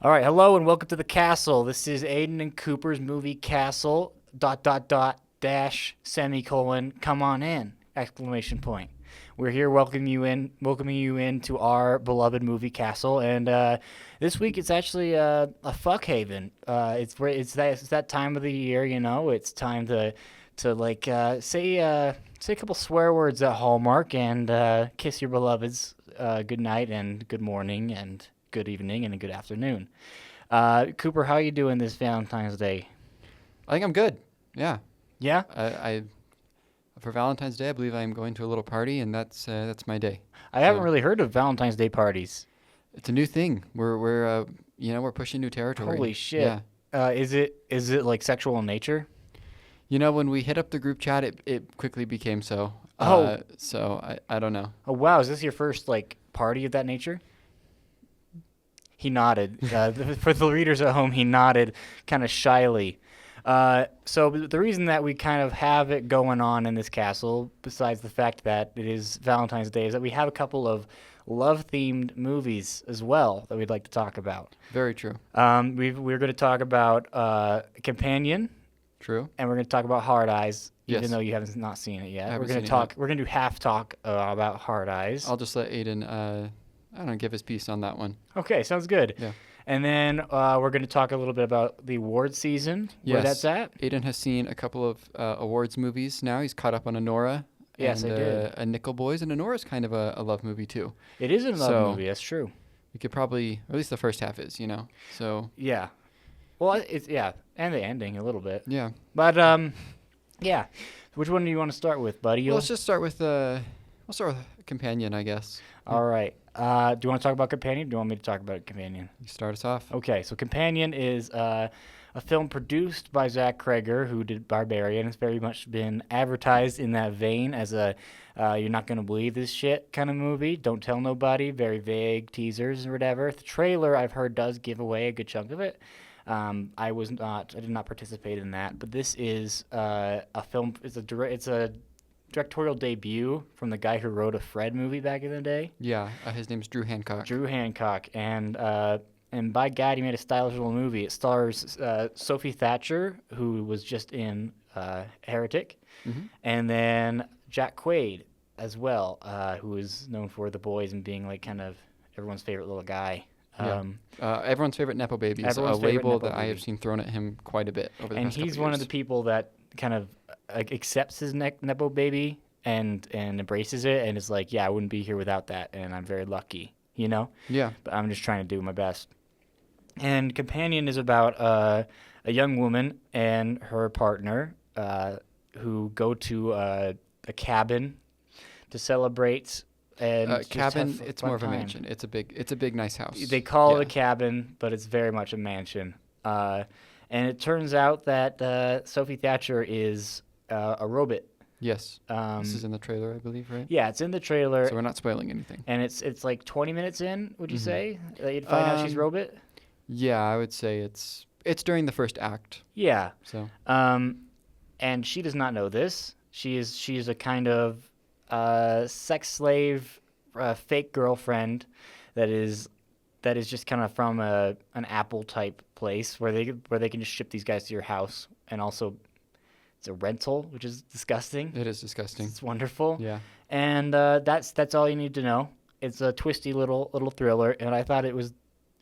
All right, hello and welcome to the castle. This is Aiden and Cooper's movie Castle. Dash semicolon. Come on in! Exclamation point. We're here welcoming you into our beloved movie Castle, and this week it's actually a fuck haven. It's that time of the year, you know. It's time to say a couple swear words at Hallmark and kiss your beloveds good night and good morning and good evening and a good afternoon. Cooper, how you doing this Valentine's Day? I think I'm good. Yeah. Yeah? I for Valentine's Day, I believe I am going to a little party, and that's my day. I haven't So really heard of Valentine's Day parties. it's a new thing. We're pushing new territory. Holy shit. Yeah. Is it like sexual in nature? When we hit up the group chat, it quickly became so. Oh. So I don't know. Oh wow, is this your first like party of that nature? He nodded. For the readers at home, he nodded kind of shyly. So the reason that we kind of have it going on in this castle, besides the fact that it is Valentine's Day, is that we have a couple of love-themed movies as well that we'd like to talk about. Very true. We're going to talk about Companion, True. and we're going to talk about Hard Eyes, even Yes. though you haven't not seen it yet. I haven't We're going seen to it talk. yet. We're going to do half talk about Hard Eyes. I'll just let Aiden, I don't know, give his piece on that one. Okay, sounds good. Yeah. And then we're going to talk a little bit about the award season, where Yes. that's at. Aiden has seen a couple of awards movies now. He's caught up on Anora. Yes, and, I did. A Nickel Boys, and Anora's kind of a love movie too. It is a love So- movie. That's true. We could probably, or at least the first half is. So Yeah. Well, it's and the ending a little bit. yeah. But yeah. Which one do you want to start with, buddy? Well, let's just start with we'll start with Companion, I guess. All right. Do you want to talk about Companion? Or do you want me to talk about Companion? You start us off. Okay. So Companion is a film produced by Zach Kreger, who did Barbarian. It's very much been advertised in that vein as a you're not going to believe this shit kind of movie. Don't tell nobody. Very vague teasers or whatever. The trailer, I've heard, does give away a good chunk of it. I did not participate in that. But this is a film. It's a directorial debut from the guy who wrote a Fred movie back in the day. Yeah, his name's Drew Hancock. Drew Hancock, and by God, he made a stylish little movie. It stars Sophie Thatcher, who was just in Heretic, Mhm. and then Jack Quaid as well, who is known for The Boys and being like kind of everyone's favorite little guy. Yeah. Everyone's favorite Nepo Baby is a Everyone's favorite label Nepo that I have baby. seen thrown at him quite a bit over the And past he's couple one years. of the people that kind of accepts his Nepo Baby and embraces it and is like, yeah, I wouldn't be here without that, and I'm very lucky, you know? Yeah. But I'm just trying to do my best. And Companion is about a young woman and her partner who go to a cabin to celebrate and just Cabin. have It's fun more of a time. mansion. It's a big nice house. They call it Yeah. a cabin, but it's very much a mansion. And it turns out that Sophie Thatcher is a robot. Yes. This is Um, in the trailer, I believe, right? yeah, it's in the trailer, So we're not spoiling anything. and it's like 20 minutes in. Would you Mhm. say that you'd find out she's Um, robot? Yeah, I would say it's during the first act. Yeah. So And she does not know this. She is a kind of sex slave, fake girlfriend that is just kind of from an Apple type place where they can just ship these guys to your house, and also it's a rental, which is disgusting. it is disgusting. It's wonderful, Yeah. and that's all you need to know. It's a twisty little thriller, and I thought it was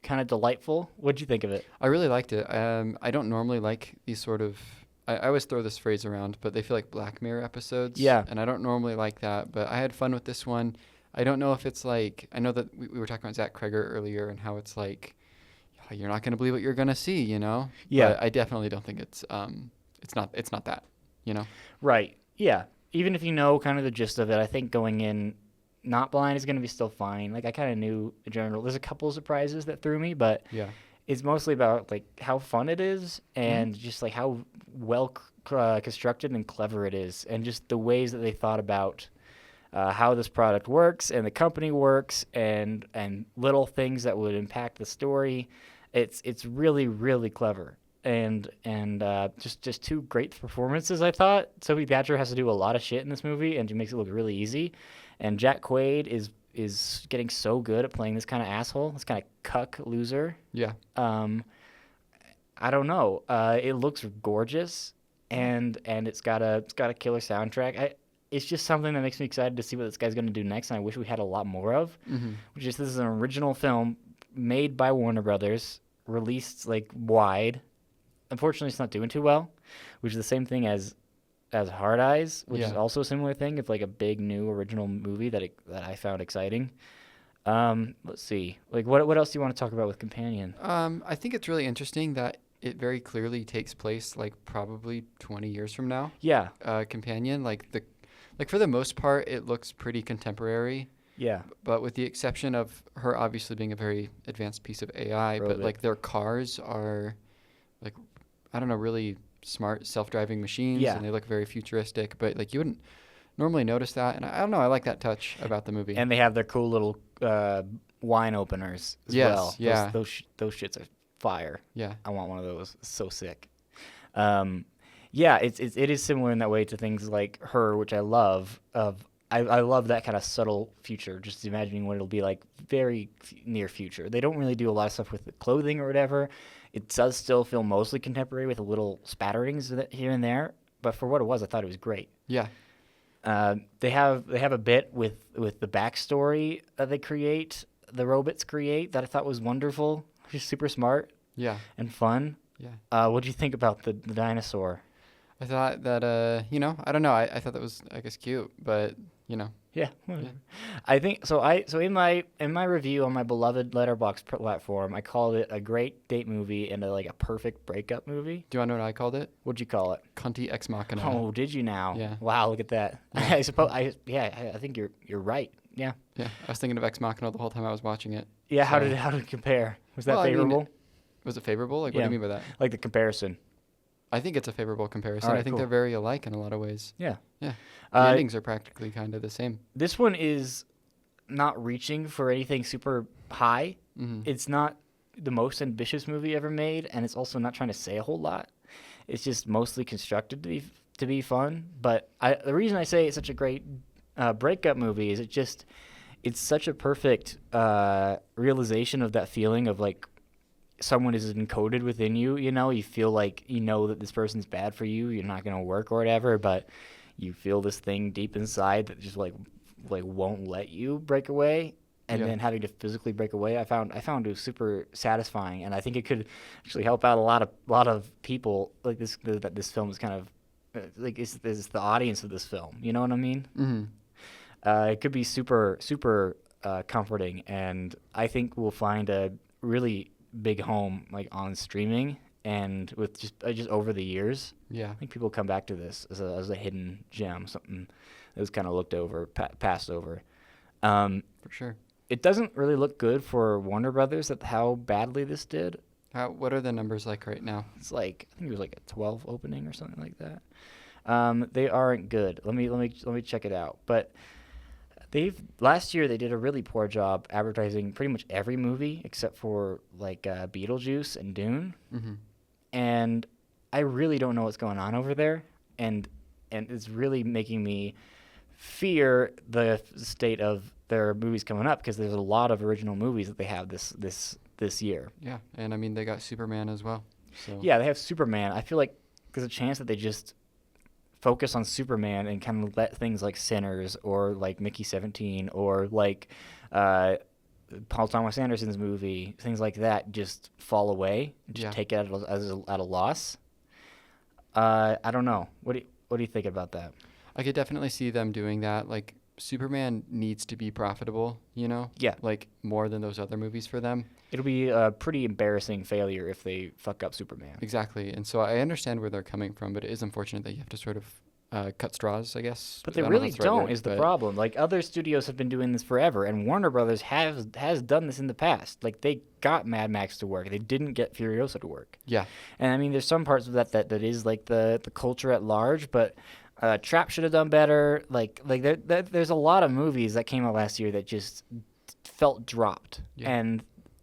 kind of delightful. What'd you think of it? I really liked it. I don't normally like these sort of. I always throw this phrase around, but they feel like Black Mirror episodes. Yeah. And I don't normally like that, but I had fun with this one. I don't know if it's like. I know that we were talking about Zach Kreger earlier and how it's like, you're not going to believe what you're going to see, Yeah. But I definitely don't think it's not that, Right. Yeah. Even if you know kind of the gist of it, I think going in not blind is going to be still fine. Like I kind of knew in general. There's a couple of surprises that threw me, but Yeah. it's mostly about like how fun it is and just like how well constructed and clever it is, and just the ways that they thought about how this product works and the company works, and little things that would impact the story. It's really really clever. And just two great performances, I thought. Sophie Thatcher has to do a lot of shit in this movie, and she makes it look really easy. And Jack Quaid is getting so good at playing this kind of asshole, this kind of cuck loser. Yeah. I don't know. It looks gorgeous, and it's got a killer soundtrack. It's just something that makes me excited to see what this guy's going to do next, and I wish we had a lot more of. Mm-hmm. This is an original film made by Warner Brothers, released like wide. Unfortunately, it's not doing too well, which is the same thing as Hard Eyes, which is Yeah. also a similar thing. It's like a big new original movie that I found exciting. Let's see. Like what else do you want to talk about with Companion? I think it's really interesting that it very clearly takes place like probably 20 years from now. Yeah. Companion, like for the most part, it looks pretty contemporary. Yeah. But with the exception of her obviously being a very advanced piece of AI, but Robot. like their cars are like, I don't know, really smart self-driving machines, Yeah. and they look very futuristic, but like you wouldn't normally notice that. And I don't know, I like that touch about the movie. And they have their cool little wine openers as Yes, well. yeah. Those shits are fire. Yeah. I want one of those. It's so sick. Yeah, it is similar in that way to things like Her, which I love. I love that kind of subtle future, just imagining what it'll be like very near future. They don't really do a lot of stuff with the clothing or whatever. It does still feel mostly contemporary with a little spatterings here and there, but for what it was, I thought it was great. Yeah. They have a bit with the backstory that the robots create, that I thought was wonderful. Just super smart Yeah. and fun. Yeah. What do you think about the dinosaur? I thought that, I don't know. I thought that was, I guess, cute, but, Yeah, I think so. In my review on my beloved Letterboxd platform, I called it a great date movie and a perfect breakup movie. do you want to know what I called it? What'd you call it? Cunty Ex Machina. Oh, did you now? Yeah. Wow, look at that. Yeah. I think you're right. Yeah. Yeah. I was thinking of Ex Machina the whole time I was watching it. Yeah. How So- did it compare? Was that Well, I mean, favorable? Was it favorable? Like, what Yeah. do you mean by that? Like the comparison. I think it's a favorable comparison. All right, I think cool. they're very alike in a lot of ways. Yeah. Yeah. The Uh, endings are practically kind of the same. This one is not reaching for anything super high. Mm-hmm. It's not the most ambitious movie ever made, and it's also not trying to say a whole lot. It's just mostly constructed to be fun. But the reason I say it's such a great breakup movie is it's such a perfect realization of that feeling of like someone is encoded within you. You feel like that this person's bad for you. You're not gonna work or whatever, but you feel this thing deep inside that just like won't let you break away. And Yeah. then having to physically break away, I found it was super satisfying, and I think it could actually help out a lot of people. Like that this film is kind of like is the audience of this film. You know what I mean? Mm-hmm. It could be super comforting, and I think we'll find a really big home like on streaming and with just over the years. Yeah. I think people come back to this as a hidden gem, something that was kind of looked over, passed over. For sure. It doesn't really look good for Warner Brothers at how badly this did. What are the numbers like right now? It's like I think it was like a 12 opening or something like that. They aren't good. Let me check it out. But last year they did a really poor job advertising pretty much every movie except for like Beetlejuice and Dune. Mm-hmm. And I really don't know what's going on over there, and it's really making me fear the state of their movies coming up, because there's a lot of original movies that they have this year. Yeah. And I mean, they got Superman as well. So Yeah, they have Superman. I feel like there's a chance that they just focus on Superman and kind of let things like Sinners or like Mickey 17 or like Paul Thomas Anderson's movie, things like that, just fall away. Just Yeah. take it at a loss. I don't know. What do you think about that? I could definitely see them doing that. Like, Superman needs to be profitable, Yeah. Like, more than those other movies for them. It'll be a pretty embarrassing failure if they fuck up Superman. Exactly. And so I understand where they're coming from, but it is unfortunate that you have to sort of cut straws, I guess. But they I don't know if really that's the right don't word, is the but- problem. Like, other studios have been doing this forever, and Warner Brothers has done this in the past. Like, they got Mad Max to work. They didn't get Furiosa to work. Yeah. And I mean, there's some parts of that is like the culture at large, but Trap should have done better. Like there's a lot of movies that came out last year that just felt dropped. Yeah.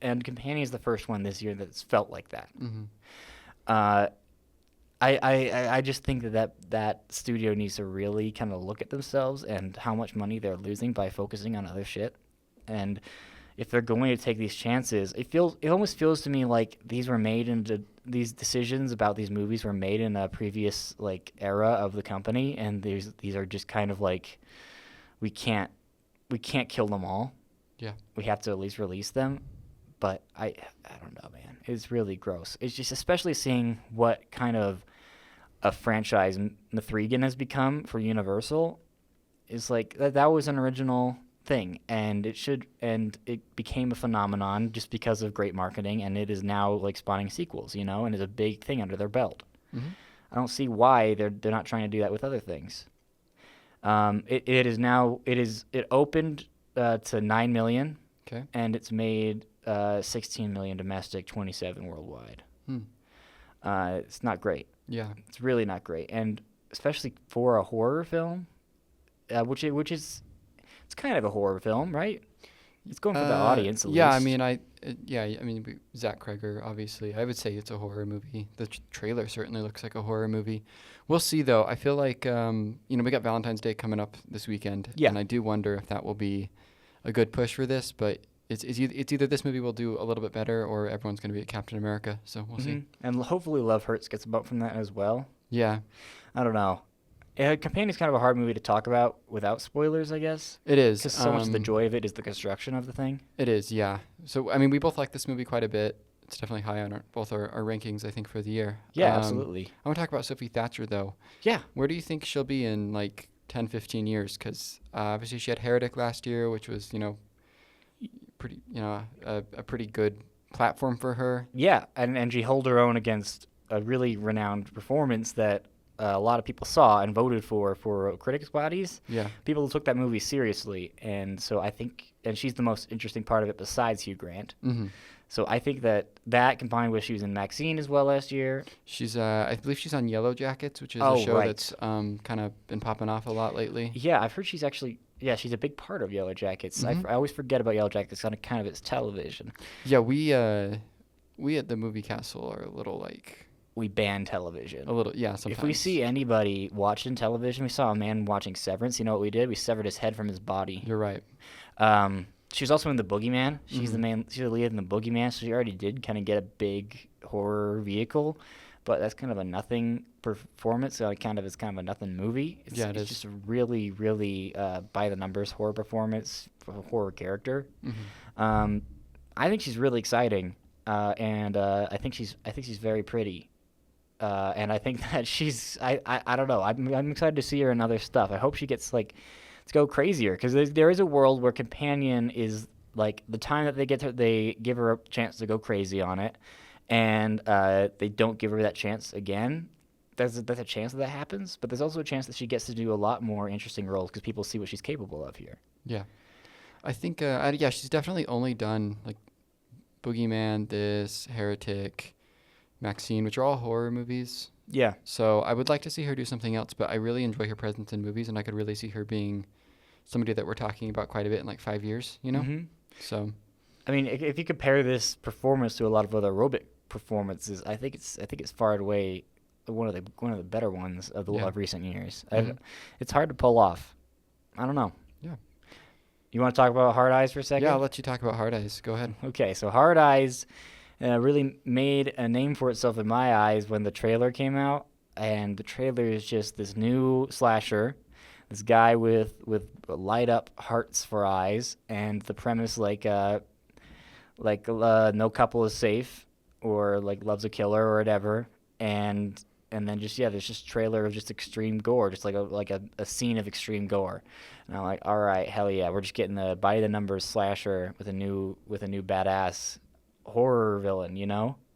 And Companion is the first one this year that's felt like that. Mm-hmm. I just think that studio needs to really kind of look at themselves and how much money they're losing by focusing on other shit. And if they're going to take these chances, it almost feels to me like these decisions about these movies were made in a previous like era of the company, and these are just kind of like we can't kill them all. Yeah. We have to at least release them. But I don't know, man. It's really gross. It's just especially seeing what kind of a franchise Mithrigan has become for Universal. Is like that was an original thing, and it became a phenomenon just because of great marketing, and it is now like spawning sequels, and is a big thing under their belt. Mm-hmm. I don't see why they're not trying to do that with other things. It opened to 9 million, Okay. and it's made 16 million domestic, 27 worldwide. It's not great. Yeah. It's really not great, and especially for a horror film, which is it's kind of a horror film, right? It's going for the audience at yeah, least. Zach Kreger, obviously. I would say it's a horror movie. The trailer certainly looks like a horror movie. We'll see, though. I feel like, we got Valentine's Day coming up this weekend. Yeah. And I do wonder if that will be a good push for this. But it's either this movie will do a little bit better or everyone's going to be at Captain America. So we'll see. And hopefully Love Hurts gets a bump from that as well. Yeah. I don't know. Companion is kind of a hard movie to talk about without spoilers, I guess. It is. Because so much of the joy of it is the construction of the thing. It is, yeah. So, we both like this movie quite a bit. It's definitely high on both our rankings, I think, for the year. Yeah, absolutely. I want to talk about Sophie Thatcher, though. Yeah. Where do you think she'll be in, 10, 15 years? Because obviously she had Heretic last year, which was, pretty, a pretty good platform for her. Yeah, and she held her own against a really renowned performance that a lot of people saw and voted for critics' bodies. Yeah. People took that movie seriously, and so I think, and she's the most interesting part of it besides Hugh Grant. Mm-hmm. So I think that combined with she was in Maxine as well last year. She's, I believe she's on Yellow Jackets, which is a show right. that's kind of been popping off a lot lately. Yeah, I've heard she's actually, she's a big part of Yellow Jackets. I always forget about Yellow Jackets, kind of its television. Yeah, we at the Movie Castle are a little we ban television. A little, yeah, sometimes. If we see anybody watching television, we saw a man watching Severance. You know what we did? We severed his head from his body. You're right. She was also in The Boogeyman. She's she's the lead in The Boogeyman, so she already did kind of get a big horror vehicle, but that's kind of a nothing performance. So it's kind of a nothing movie. It's just a really, really by the numbers horror performance for a horror character. Mm-hmm. I think she's really exciting, and I think she's very pretty. And I think that I don't know. I'm excited to see her in other stuff. I hope she gets to go crazier, because there is a world where Companion is the time that they give her a chance to go crazy on it, and they don't give her that chance again. There's a chance that happens, but there's also a chance that she gets to do a lot more interesting roles because people see what she's capable of here. Yeah, I think she's definitely only done Boogeyman, this, Heretic, Maxine, which are all horror movies. Yeah. So I would like to see her do something else, but I really enjoy her presence in movies, and I could really see her being somebody that we're talking about quite a bit in 5 years, Mm-hmm. So, I mean, if you compare this performance to a lot of other aerobic performances, I think it's far and away one of the better ones of recent years. Mm-hmm. It's hard to pull off. I don't know. Yeah. You want to talk about Hard Eyes for a second? Yeah, I'll let you talk about Hard Eyes. Go ahead. Okay, so Hard Eyes really made a name for itself in my eyes when the trailer came out, and the trailer is just this new slasher, this guy with light up hearts for eyes, and the premise no couple is safe, or loves a killer or whatever, and then there's just trailer of just extreme gore, just a scene of extreme gore, and I'm like, all right, hell yeah, we're just getting the by the numbers slasher with a new badass horror villain,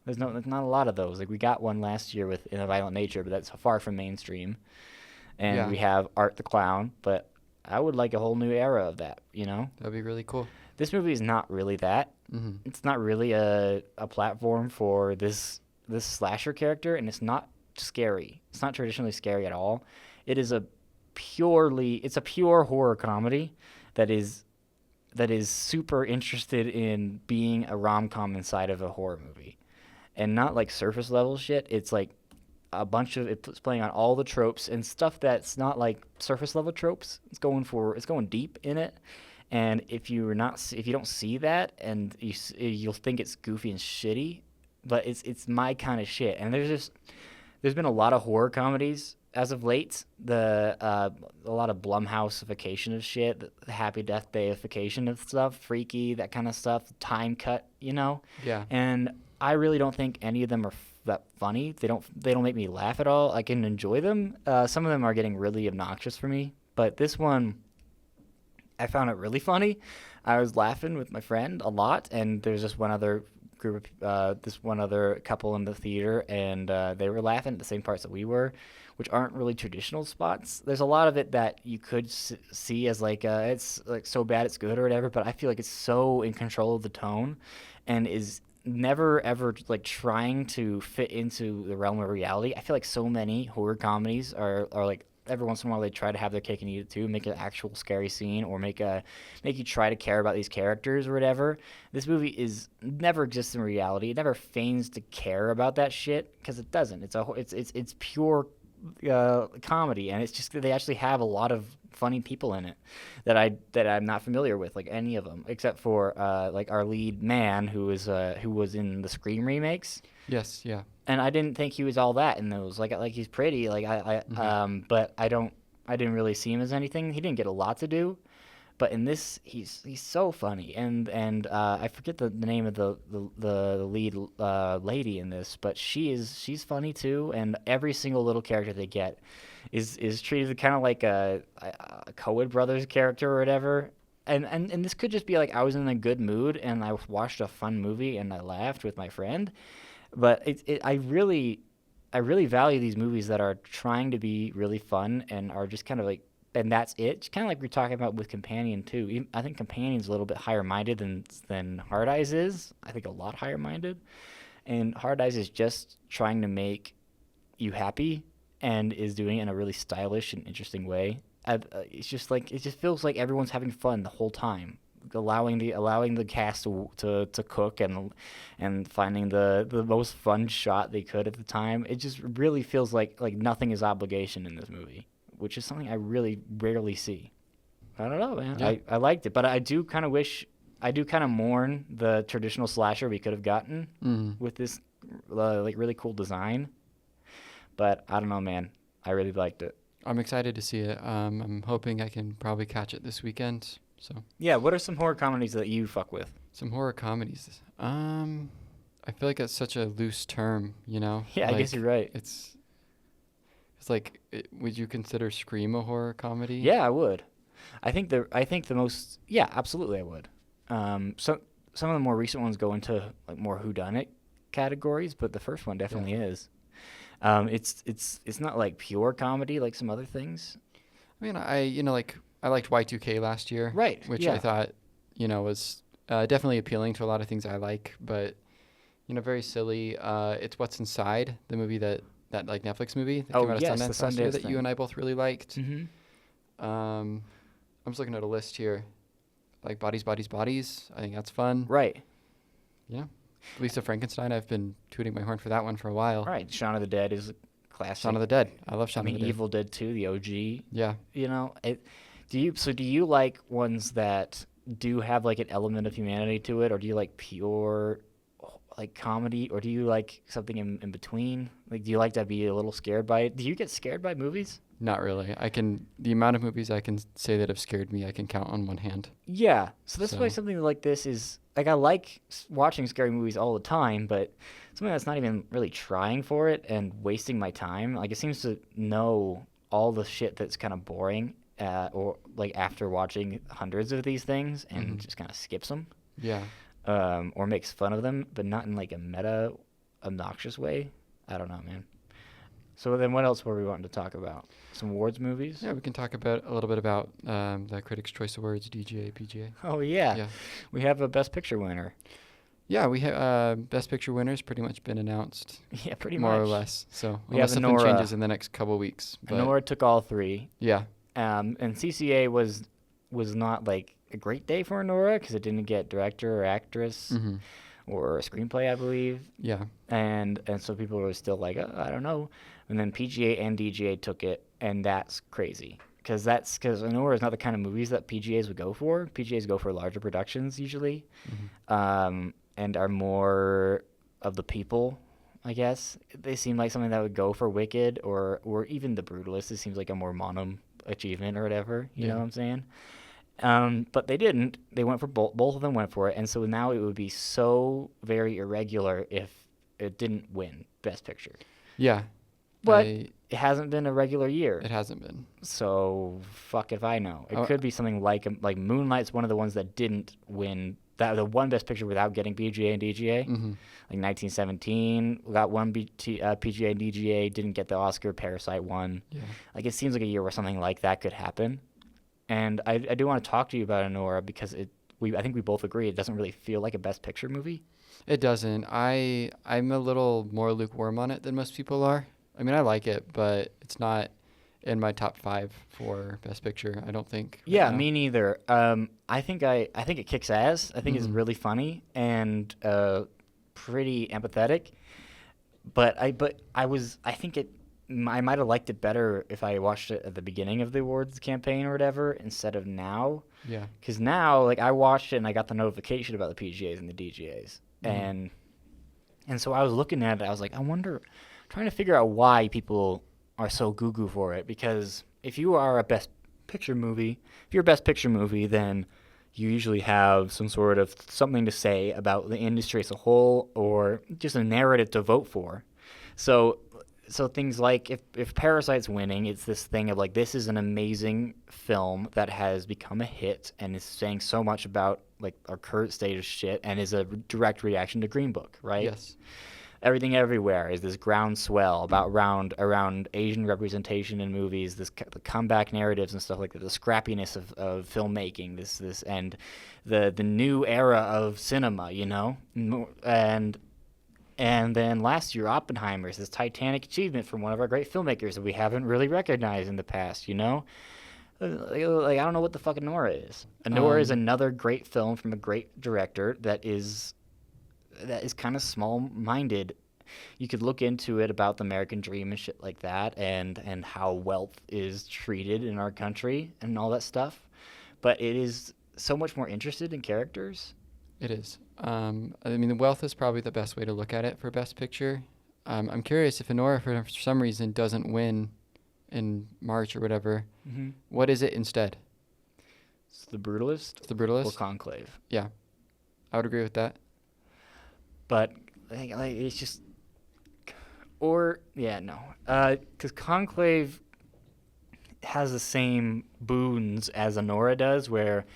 There's not a lot of those. We got one last year with In a Violent Nature, but that's far from mainstream. And we have Art the Clown, but I would like a whole new era of that, That'd be really cool. This movie is not really that. Mm-hmm. It's not really a platform for this slasher character, and it's not scary. It's not traditionally scary at all. It is a pure horror comedy that is super interested in being a rom-com inside of a horror movie, and not surface level shit. It's it's playing on all the tropes and stuff that's not surface level tropes. It's going deep in it, And if if you don't see that, and you'll think it's goofy and shitty, but it's my kind of shit. And there's been a lot of horror comedies as of late. A lot of Blumhouseification of shit, the Happy Death Dayification of stuff, Freaky, that kind of stuff, Time Cut, you know. Yeah. And I really don't think any of them are that funny. They don't make me laugh at all. I can enjoy them. Some of them are getting really obnoxious for me, but this one, I found it really funny. I was laughing with my friend a lot, and there's this one other this one other couple in the theater, and they were laughing at the same parts that we were, which aren't really traditional spots. There's a lot of it that you could see as like it's like so bad it's good or whatever, but I feel like it's so in control of the tone, and is never ever like trying to fit into the realm of reality. I feel like so many horror comedies are like every once in a while they try to have their cake and eat it too, make an actual scary scene or make you try to care about these characters or whatever. This movie is never exists in reality. It never feigns to care about that shit because it doesn't. It's pure comedy, and it's just that they actually have a lot of funny people in it that I'm not familiar with, like any of them except for like our lead man who was in the Scream remakes. Yes. Yeah. And I didn't think he was all that in those. Like he's pretty. Like but I didn't really see him as anything. He didn't get a lot to do, but in this he's so funny. And I forget the name of the lead lady in this, but she's funny too. And every single little character they get is treated kind of like a Coen Brothers character or whatever. And this could just be like I was in a good mood and I watched a fun movie and I laughed with my friend. But I really value these movies that are trying to be really fun and are just kind of like, and that's it. It's kind of like we're talking about with Companion too. I think Companion's a little bit higher minded than Hard Eyes is. I think a lot higher minded. And Hard Eyes is just trying to make you happy and is doing it in a really stylish and interesting way. It's just like it just feels like everyone's having fun the whole time. Allowing the cast to cook and finding the most fun shot they could at the time. It just really feels like nothing is obligation in this movie, which is something I really rarely see. I don't know, man. Yeah. I liked it, but I do kind of mourn the traditional slasher we could have gotten with this like really cool design. But I don't know, man. I really liked it. I'm excited to see it. I'm hoping I can probably catch it this weekend. So yeah, what are some horror comedies that you fuck with? some horror comedies. I feel like that's such a loose term, you know? Yeah, I guess you're right. It's like, would you consider Scream a horror comedy? Yeah, I would. I think the most, yeah, absolutely I would. So some of the more recent ones go into like more whodunit categories, but the first one definitely is. It's not like pure comedy like some other things. I mean, I liked Y2K last year. Right, Which yeah. I thought, was definitely appealing to a lot of things I like, but, very silly. It's What's Inside, the movie that like Netflix movie that came out of yes, Sundance the last year Sundance that thing. you and I both really liked. Mm-hmm. I'm just looking at a list here. Like Bodies, Bodies, Bodies. I think that's fun. Right. Yeah. Lisa Frankenstein, I've been tooting my horn for that one for a while. Right. Shaun of the Dead is a classic. Shaun of the Dead. I love Shaun I mean, of the Dead. Evil Dead 2, the OG. Yeah. Do you like ones that do have like an element of humanity to it, or do you like pure like comedy, or do you like something in between? Like, do you like to be a little scared by it? Do you get scared by movies? Not really. The amount of movies I can say that have scared me, I can count on one hand. Yeah. So that's why So- something like this is like I like watching scary movies all the time, but something that's not even really trying for it and wasting my time. Like it seems to know all the shit that's kind of boring, or like after watching hundreds of these things and just kind of skips them, Yeah. or makes fun of them, but not in like a meta, obnoxious way. I don't know, man. So then, what else were we wanting to talk about? Some awards movies? Yeah, we can talk about a little bit about the Critics' Choice Awards, DGA, PGA. Oh yeah. Yeah. We have a Best Picture winner. Yeah, we have Best Picture winners pretty much been announced, Yeah, pretty more much. or less. So We unless have something Nora. changes in the next couple weeks. But Nora took all three. yeah, And CCA was not like a great day for Nora because it didn't get director or actress or screenplay, I believe. yeah, And so people were still like, I don't know. And then PGA and DGA took it, and that's crazy. because Anora is not the kind of movies that PGAs would go for. PGAs go for larger productions usually, and are more of the people, I guess. They seem like something that would go for Wicked or even The Brutalist. It seems like a more mono achievement or whatever. You know what I'm saying? But they didn't. They went for both of them went for it, and so now it would be so very irregular if it didn't win Best Picture. Yeah. But it hasn't been a regular year. It hasn't been. So fuck if I know. It could be something like Moonlight's one of the ones that didn't win. That the one Best Picture without getting PGA and DGA. Like 1917 got one PGA and DGA, didn't get the Oscar. Parasite won. Yeah. Like it seems like a year where something like that could happen. And I do want to talk to you about Anora because I think we both agree it doesn't really feel like a Best Picture movie. It doesn't. I'm a little more lukewarm on it than most people are. I mean, I like it, but it's not in my top 5 for Best Picture, I don't think. Yeah, me neither. I think it kicks ass. I think it's really funny and pretty empathetic. But I might have liked it better if I watched it at the beginning of the awards campaign or whatever instead of now. Yeah. Because now, like, I watched it and I got the notification about the PGAs and the DGAs, and so I was looking at it. I was like, trying to figure out why people are so goo-goo for it. Because if you are a Best Picture movie, then you usually have some sort of something to say about the industry as a whole, or just a narrative to vote for. So things like if Parasite's winning, it's this thing of like, this is an amazing film that has become a hit and is saying so much about like our current state of shit and is a direct reaction to Green Book, right? Yes. Everything Everywhere is this groundswell around Asian representation in movies, the comeback narratives and stuff like that, the scrappiness of filmmaking, this and the new era of cinema, you know, and then last year, Oppenheimer's this titanic achievement from one of our great filmmakers that we haven't really recognized in the past, you know? Like I don't know what the fuck Anora is. Anora is another great film from a great director that is kind of small-minded. You could look into it about the American dream and shit like that and how wealth is treated in our country and all that stuff. But it is so much more interested in characters. It is. I mean, the wealth is probably the best way to look at it for Best Picture. I'm curious if Anora, for some reason, doesn't win in March or whatever. What is it instead? It's The Brutalist. It's The Brutalist? Or Conclave. Yeah. I would agree with that. But like it's just... Because Conclave has the same boons as Anora does, where...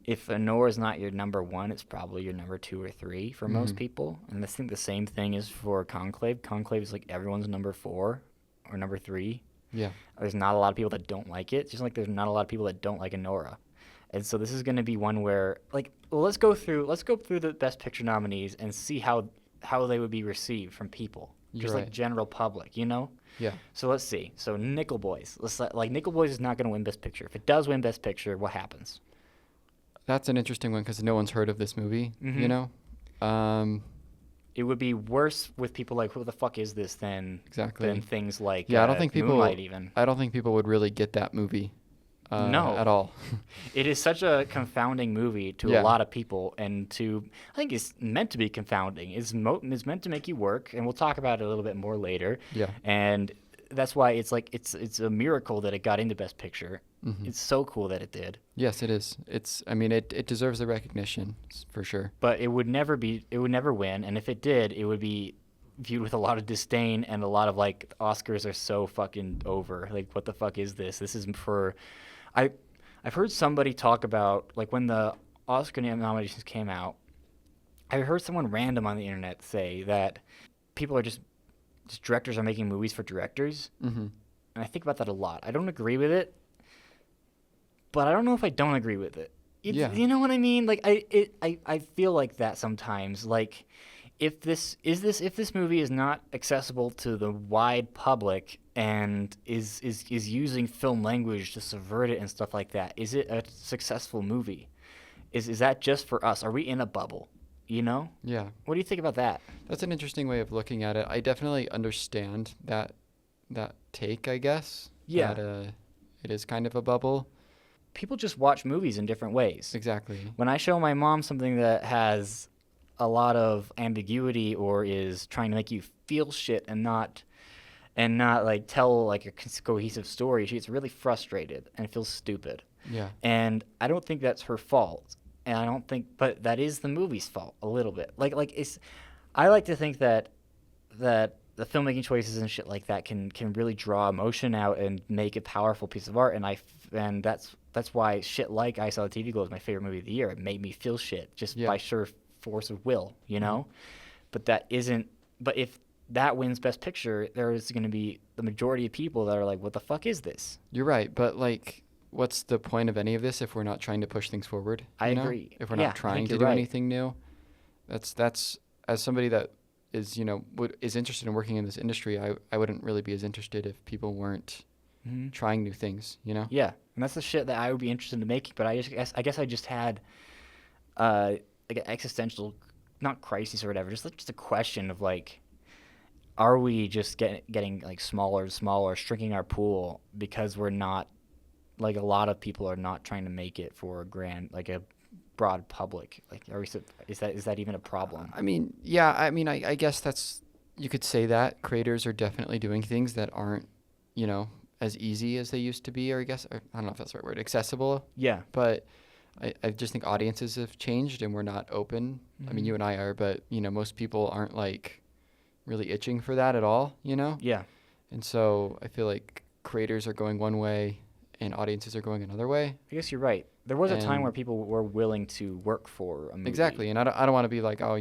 if Anora is not your number 1, it's probably your number 2 or 3 for most people. And I think the same thing is for Conclave. Conclave is like everyone's number 4 or number 3. Yeah. There's not a lot of people that don't like it, just like there's not a lot of people that don't like Anora. And so this is going to be one where, like, let's go through the Best Picture nominees and see how they would be received from people, just like general public, you know? Yeah. So let's see. So Nickel Boys. Nickel Boys is not going to win Best Picture. If it does win Best Picture, what happens? That's an interesting one because no one's heard of this movie, you know? It would be worse with people like, who the fuck is this than things like I don't think Moonlight even. I don't think people would really get that movie no. at all. It is such a confounding movie to a lot of people, and I think it's meant to be confounding. It's meant to make you work, and we'll talk about it a little bit more later. Yeah. And that's why it's like it's a miracle that it got into Best Picture. It's so cool that it did. Yes, it is. It deserves the recognition for sure. But it would never win, and if it did, it would be viewed with a lot of disdain and a lot of like, the Oscars are so fucking over. Like, what the fuck is this? This is for I've heard somebody talk about, like, when the Oscar nominations came out, I heard someone random on the internet say that people are just directors are making movies for directors. And I think about that a lot. I don't agree with it, but I don't know if I don't agree with it. You know what I mean? Like, I feel like that sometimes. Like, if this movie is not accessible to the wide public and is using film language to subvert it and stuff like that, is it a successful movie? Is that just for us? Are we in a bubble? You know? Yeah. What do you think about that? That's an interesting way of looking at it. I definitely understand that take, I guess. Yeah. That, it is kind of a bubble. People just watch movies in different ways. Exactly. When I show my mom something that has a lot of ambiguity or is trying to make you feel shit and not like tell like a cohesive story, she gets really frustrated and feels stupid. Yeah. And I don't think that's her fault. And I don't think, but that is the movie's fault a little bit. Like it's, I like to think that the filmmaking choices and shit like that can really draw emotion out and make a powerful piece of art. And that's why shit like I Saw the TV Glow is my favorite movie of the year. It made me feel shit just by sheer force of will, you know. But that isn't. But if that wins Best Picture, there is going to be the majority of people that are like, "What the fuck is this?" You're right, but like, what's the point of any of this if we're not trying to push things forward? I agree. If we're not trying to do anything new, that's as somebody that is is interested in working in this industry, I wouldn't really be as interested if people weren't trying new things. Yeah, and that's the shit that I would be interested in making. But I guess I just had like an existential, not crisis or whatever, just a question of like, are we just getting like smaller and smaller, shrinking our pool because we're not, like, a lot of people are not trying to make it for a broad public. Like, is that even a problem? I guess you could say that creators are definitely doing things that aren't, as easy as they used to be, or I don't know if that's the right word, accessible. Yeah. But I just think audiences have changed and we're not open. I mean, you and I are, but most people aren't like really itching for that at all, Yeah. And so I feel like creators are going one way and audiences are going another way. I guess you're right. There was a time where people were willing to work for a movie. Exactly. And I don't want to be like, oh,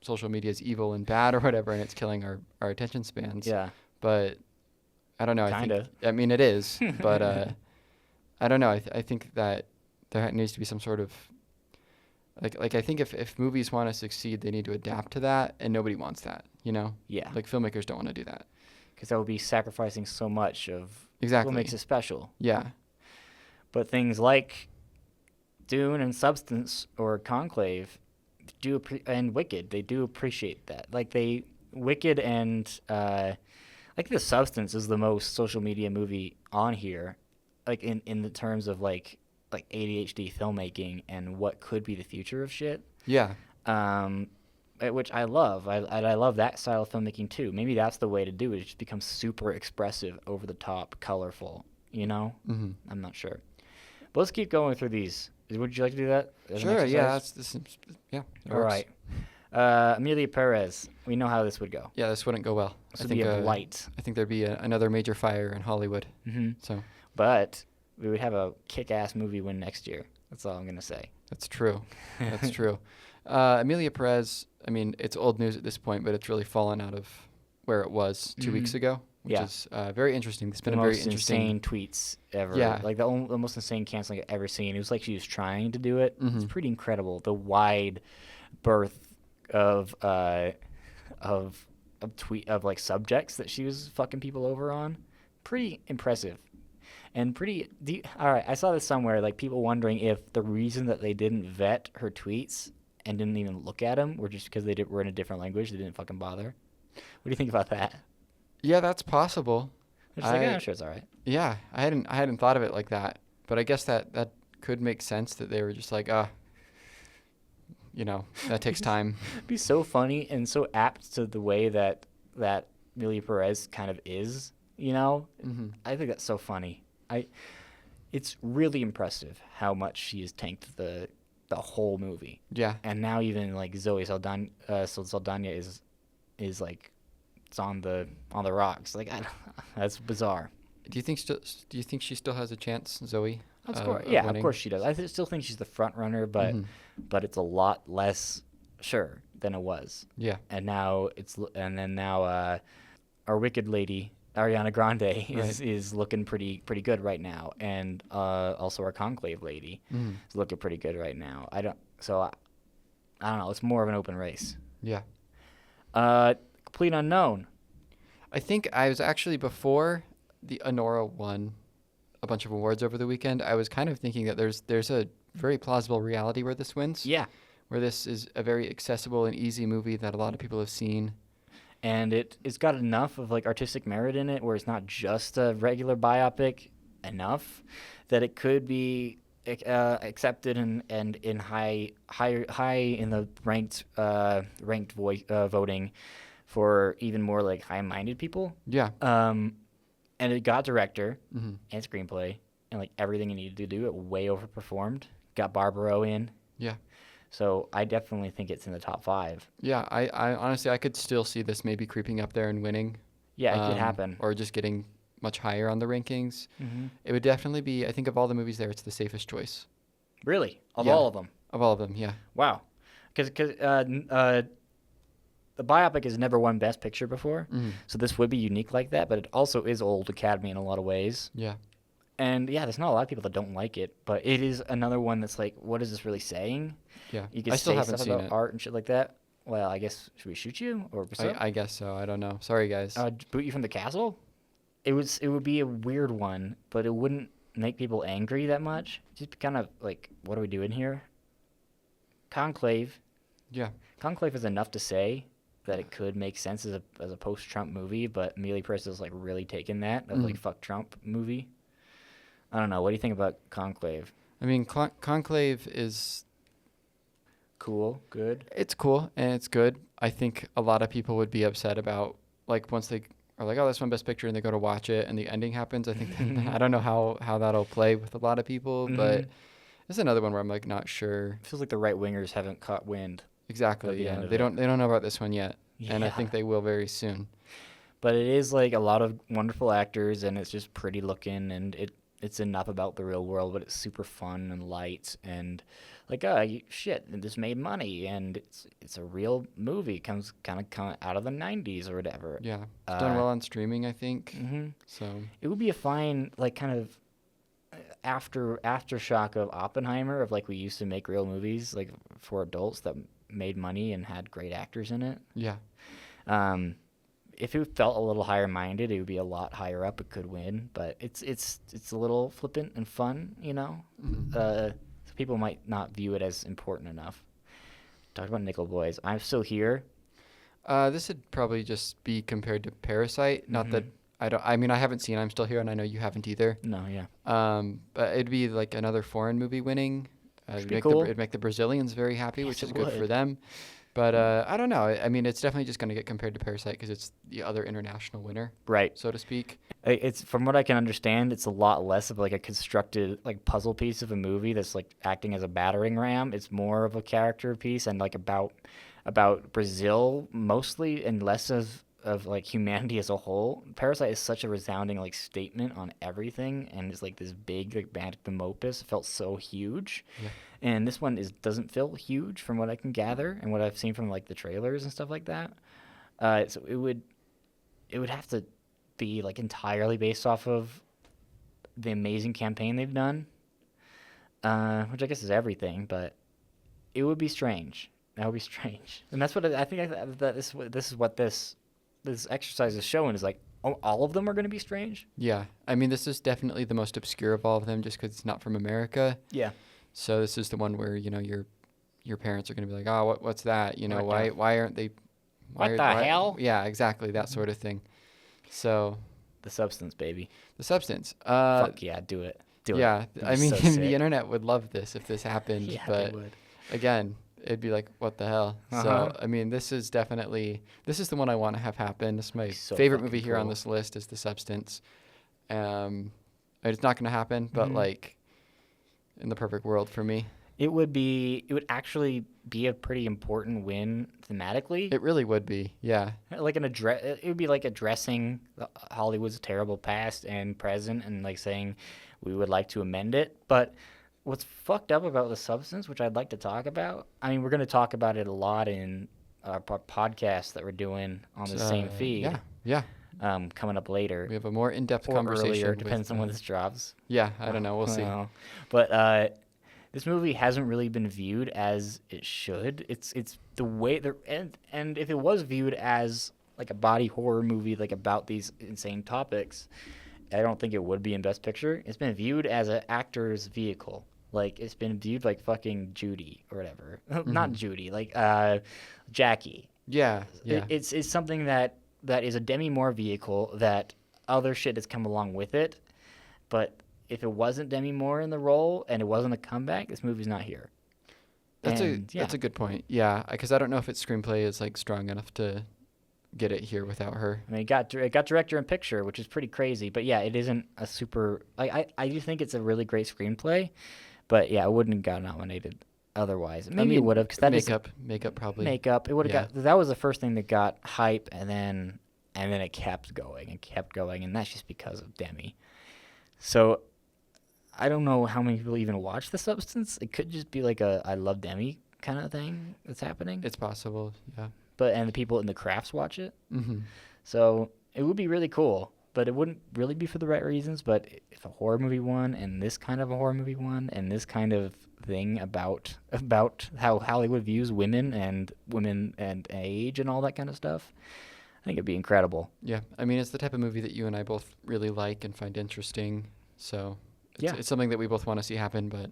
social media is evil and bad or whatever, and it's killing our attention spans. Yeah. But I don't know. Kinda. I mean, it is. But I don't know. I think that there needs to be some sort of like I think if movies want to succeed, they need to adapt to that, and nobody wants that. Yeah. Like filmmakers don't want to do that. Because that would be sacrificing so much of exactly what makes it special. Yeah. But things like Dune and Substance or Conclave and Wicked, they do appreciate that. Like Wicked and like The Substance is the most social media movie on here, like in the terms of like ADHD filmmaking and what could be the future of shit. Yeah. Which I love. I love that style of filmmaking too. Maybe that's the way to do it. It just becomes super expressive, over the top, colorful. Mm-hmm. I'm not sure. But let's keep going through these. Would you like to do that? Sure. Yeah. All right. Amelia Perez. We know how this would go. Yeah, this wouldn't go well. This would be a blight. I think there'd be another major fire in Hollywood. Mm-hmm. So. But we would have a kick-ass movie win next year. That's all I'm gonna say. That's true. That's true. Amelia Perez. I mean, it's old news at this point, but it's really fallen out of where it was 2 weeks ago, which is very interesting. It's been a very interesting. Insane tweets ever. Yeah. Like the most insane canceling I've ever seen. It was like she was trying to do it. Mm-hmm. It's pretty incredible. The wide berth of like subjects that she was fucking people over on. Pretty impressive. And all right, I saw this somewhere, like people wondering if the reason that they didn't vet her tweets and didn't even look at them were just because were in a different language. They didn't fucking bother. What do you think about that? Yeah, that's possible. I'm sure it's all right. Yeah, I hadn't thought of it like that, but I guess that could make sense that they were just like, that takes time. It'd be so funny and so apt to the way that Amelia Perez kind of is, Mm-hmm. I think that's so funny. It's really impressive how much she has tanked the whole movie. Yeah. And now even like Zoe Saldana is like, it's on the rocks. Like that's bizarre. Do you think she still has a chance, Zoe? Of course she does. I still think she's the front runner, but it's a lot less sure than it was. Yeah. And now our Wicked lady Ariana Grande is looking pretty good right now, and also our Conclave lady is looking pretty good right now. I don't know. It's more of an open race. Yeah. Complete Unknown. I think I was actually, before the Anora won a bunch of awards over the weekend, I was kind of thinking that there's a very plausible reality where this wins. Yeah. Where this is a very accessible and easy movie that a lot of people have seen. And it's got enough of like artistic merit in it where it's not just a regular biopic, enough that it could be accepted and in high in the ranked voting for even more like high-minded people. Yeah. And it got director Hmm. and screenplay and like everything it needed to do. It way overperformed. Got Barbaro in. Yeah. So I definitely think it's in the top 5. Yeah. I honestly, I could still see this maybe creeping up there and winning. Yeah, it could happen. Or just getting much higher on the rankings. Mm-hmm. It would definitely be, I think of all the movies there, it's the safest choice. Really? Of Yeah. all of them? Of all of them, yeah. Wow. Because the biopic has never won Best Picture before, Mhm. so this would be unique like that, but it also is old Academy in a lot of ways. Yeah. And yeah, there's not a lot of people that don't like it, but it is another one that's like, what is this really saying? Yeah. You could I still say haven't stuff seen about it. art and shit like that. Well, I guess, should we shoot you? Or I guess so. I don't know. Sorry, guys. boot you from the castle? It would be a weird one, but it wouldn't make people angry that much. Just kind of like, what are we doing here? Conclave. Yeah. Conclave is enough to say that it could make sense as a post-Trump movie, but Amelia Presley's like really taken that of like fuck Trump movie. I don't know. What do you think about Conclave? I mean, Conclave is, Cool, good. it's cool and it's good. I think a lot of people would be upset about, like, once they are like, oh, this one Best Picture, and they go to watch it and the ending happens. I think, I don't know how that'll play with a lot of people, but it's another one where I'm like not sure. Feels like the right wingers haven't caught wind. At Exactly, the yeah. end of They it. don't know about this one yet. And I Yeah. think they will very soon. But it is like a lot of wonderful actors, and it's just pretty looking, and it's enough about the real world, but it's super fun and light, and like shit, this made money, and it's a real movie. Comes kind of out of the '90s or whatever. Yeah. It's done well on streaming, I think. Mm-hmm. So, It would be a fine like kind of aftershock of Oppenheimer, of like we used to make real movies like for adults that made money and had great actors in it. yeah. If it felt a little higher minded, it would be a lot higher up. It could win, but it's a little flippant and fun, you know. So people might not view it as important enough. Talk about Nickel Boys. I'm still here. This would probably just be compared to Parasite. Not that I mean, I haven't seen I'm Still Here, and I know you haven't either. No, yeah. But it'd be like another foreign movie winning. Be cool. It'd make the Brazilians very happy, Yes, which is it good for would. them. But I don't know. I mean, it's definitely just going to get compared to Parasite because it's the other international winner, Right. so to speak. It's from what I can understand, it's a lot less of like a constructed like puzzle piece of a movie that's like acting as a battering ram. It's more of a character piece and like about Brazil mostly, and less of like humanity as a whole. Parasite is such a resounding like statement on everything, and it's like this big like magnum opus. It felt so huge. Yeah. And this one doesn't feel huge from what I can gather and what I've seen from like the trailers and stuff like that. So it would have to be like entirely based off of the amazing campaign they've done, which I guess is everything, but it would be strange. That would be strange, and that's what I think. That this is what this exercise is showing, is like, oh, all of them are going to be strange. Yeah. I mean, this is definitely the most obscure of all of them just because it's not from America. Yeah. So this is the one where, you know, your parents are going to be like, oh, what's that? You know, What why aren't they? What the hell? Yeah, exactly. That sort of thing. So The Substance, baby. the Substance. Fuck yeah, do it. Do yeah. it. It'd I be mean, so sick. the internet would love this if this happened. Yeah, but they would. again, it'd be like, what the hell? Uh-huh. So, I mean, this is the one I want to have happen. This is my So favorite fucking movie here on cool. this list is The Substance. It's not going to happen, but like in the perfect world for me. It would actually be a pretty important win thematically. It really would be. Yeah. Like it would be like addressing Hollywood's terrible past and present, and like saying we would like to amend it. But what's fucked up about The Substance, which I'd like to talk about, I mean, we're going to talk about it a lot in our podcast that we're doing on the same feed. Yeah. Coming up later. We have a more in-depth Or conversation. earlier, depends on when this drops. Yeah, I don't know. We'll see. Well, but this movie hasn't really been viewed as it should. It's the way and if it was viewed as like a body horror movie, like about these insane topics, I don't think it would be in Best Picture. It's been viewed as an actor's vehicle. Like, it's been viewed like fucking Judy or whatever. Not Judy, like Jackie. Yeah. It's something that is a Demi Moore vehicle that other shit has come along with it, but if it wasn't Demi Moore in the role and it wasn't a comeback, this movie's not here. That's a good point. Yeah, because I don't know if its screenplay is like strong enough to get it here without her. I mean, it got director and picture, which is pretty crazy. But yeah, it isn't a super. I do think it's a really great screenplay, but yeah, it wouldn't have got nominated otherwise. Maybe it would have, because that makeup probably. Makeup. It would have got. That was the first thing that got hype, and then it kept going and kept going, and that's just because of Demi. So I don't know how many people even watch The Substance. It could just be like a I love Demi kind of thing that's happening. It's possible, yeah. And the people in the crafts watch it. Mm-hmm. So it would be really cool, but it wouldn't really be for the right reasons. But if a horror movie won, and this kind of a horror movie won, and this kind of thing about how Hollywood views women and age and all that kind of stuff, I think it'd be incredible. Yeah, I mean, it's the type of movie that you and I both really like and find interesting. So it's something that we both want to see happen, but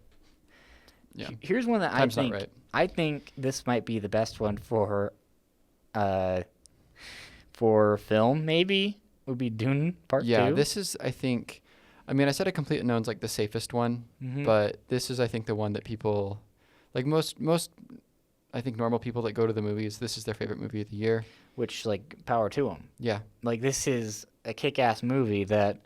yeah. Here's one that Time's not right. I think this might be the best one for film, maybe, would be Dune Part 2. Yeah, this is, I think, I mean, I said A Complete Unknown's like the safest one, but this is, I think, the one that people, like most, I think normal people that go to the movies, this is their favorite movie of the year. Which, like, power to them. Yeah. Like, this is a kick-ass movie that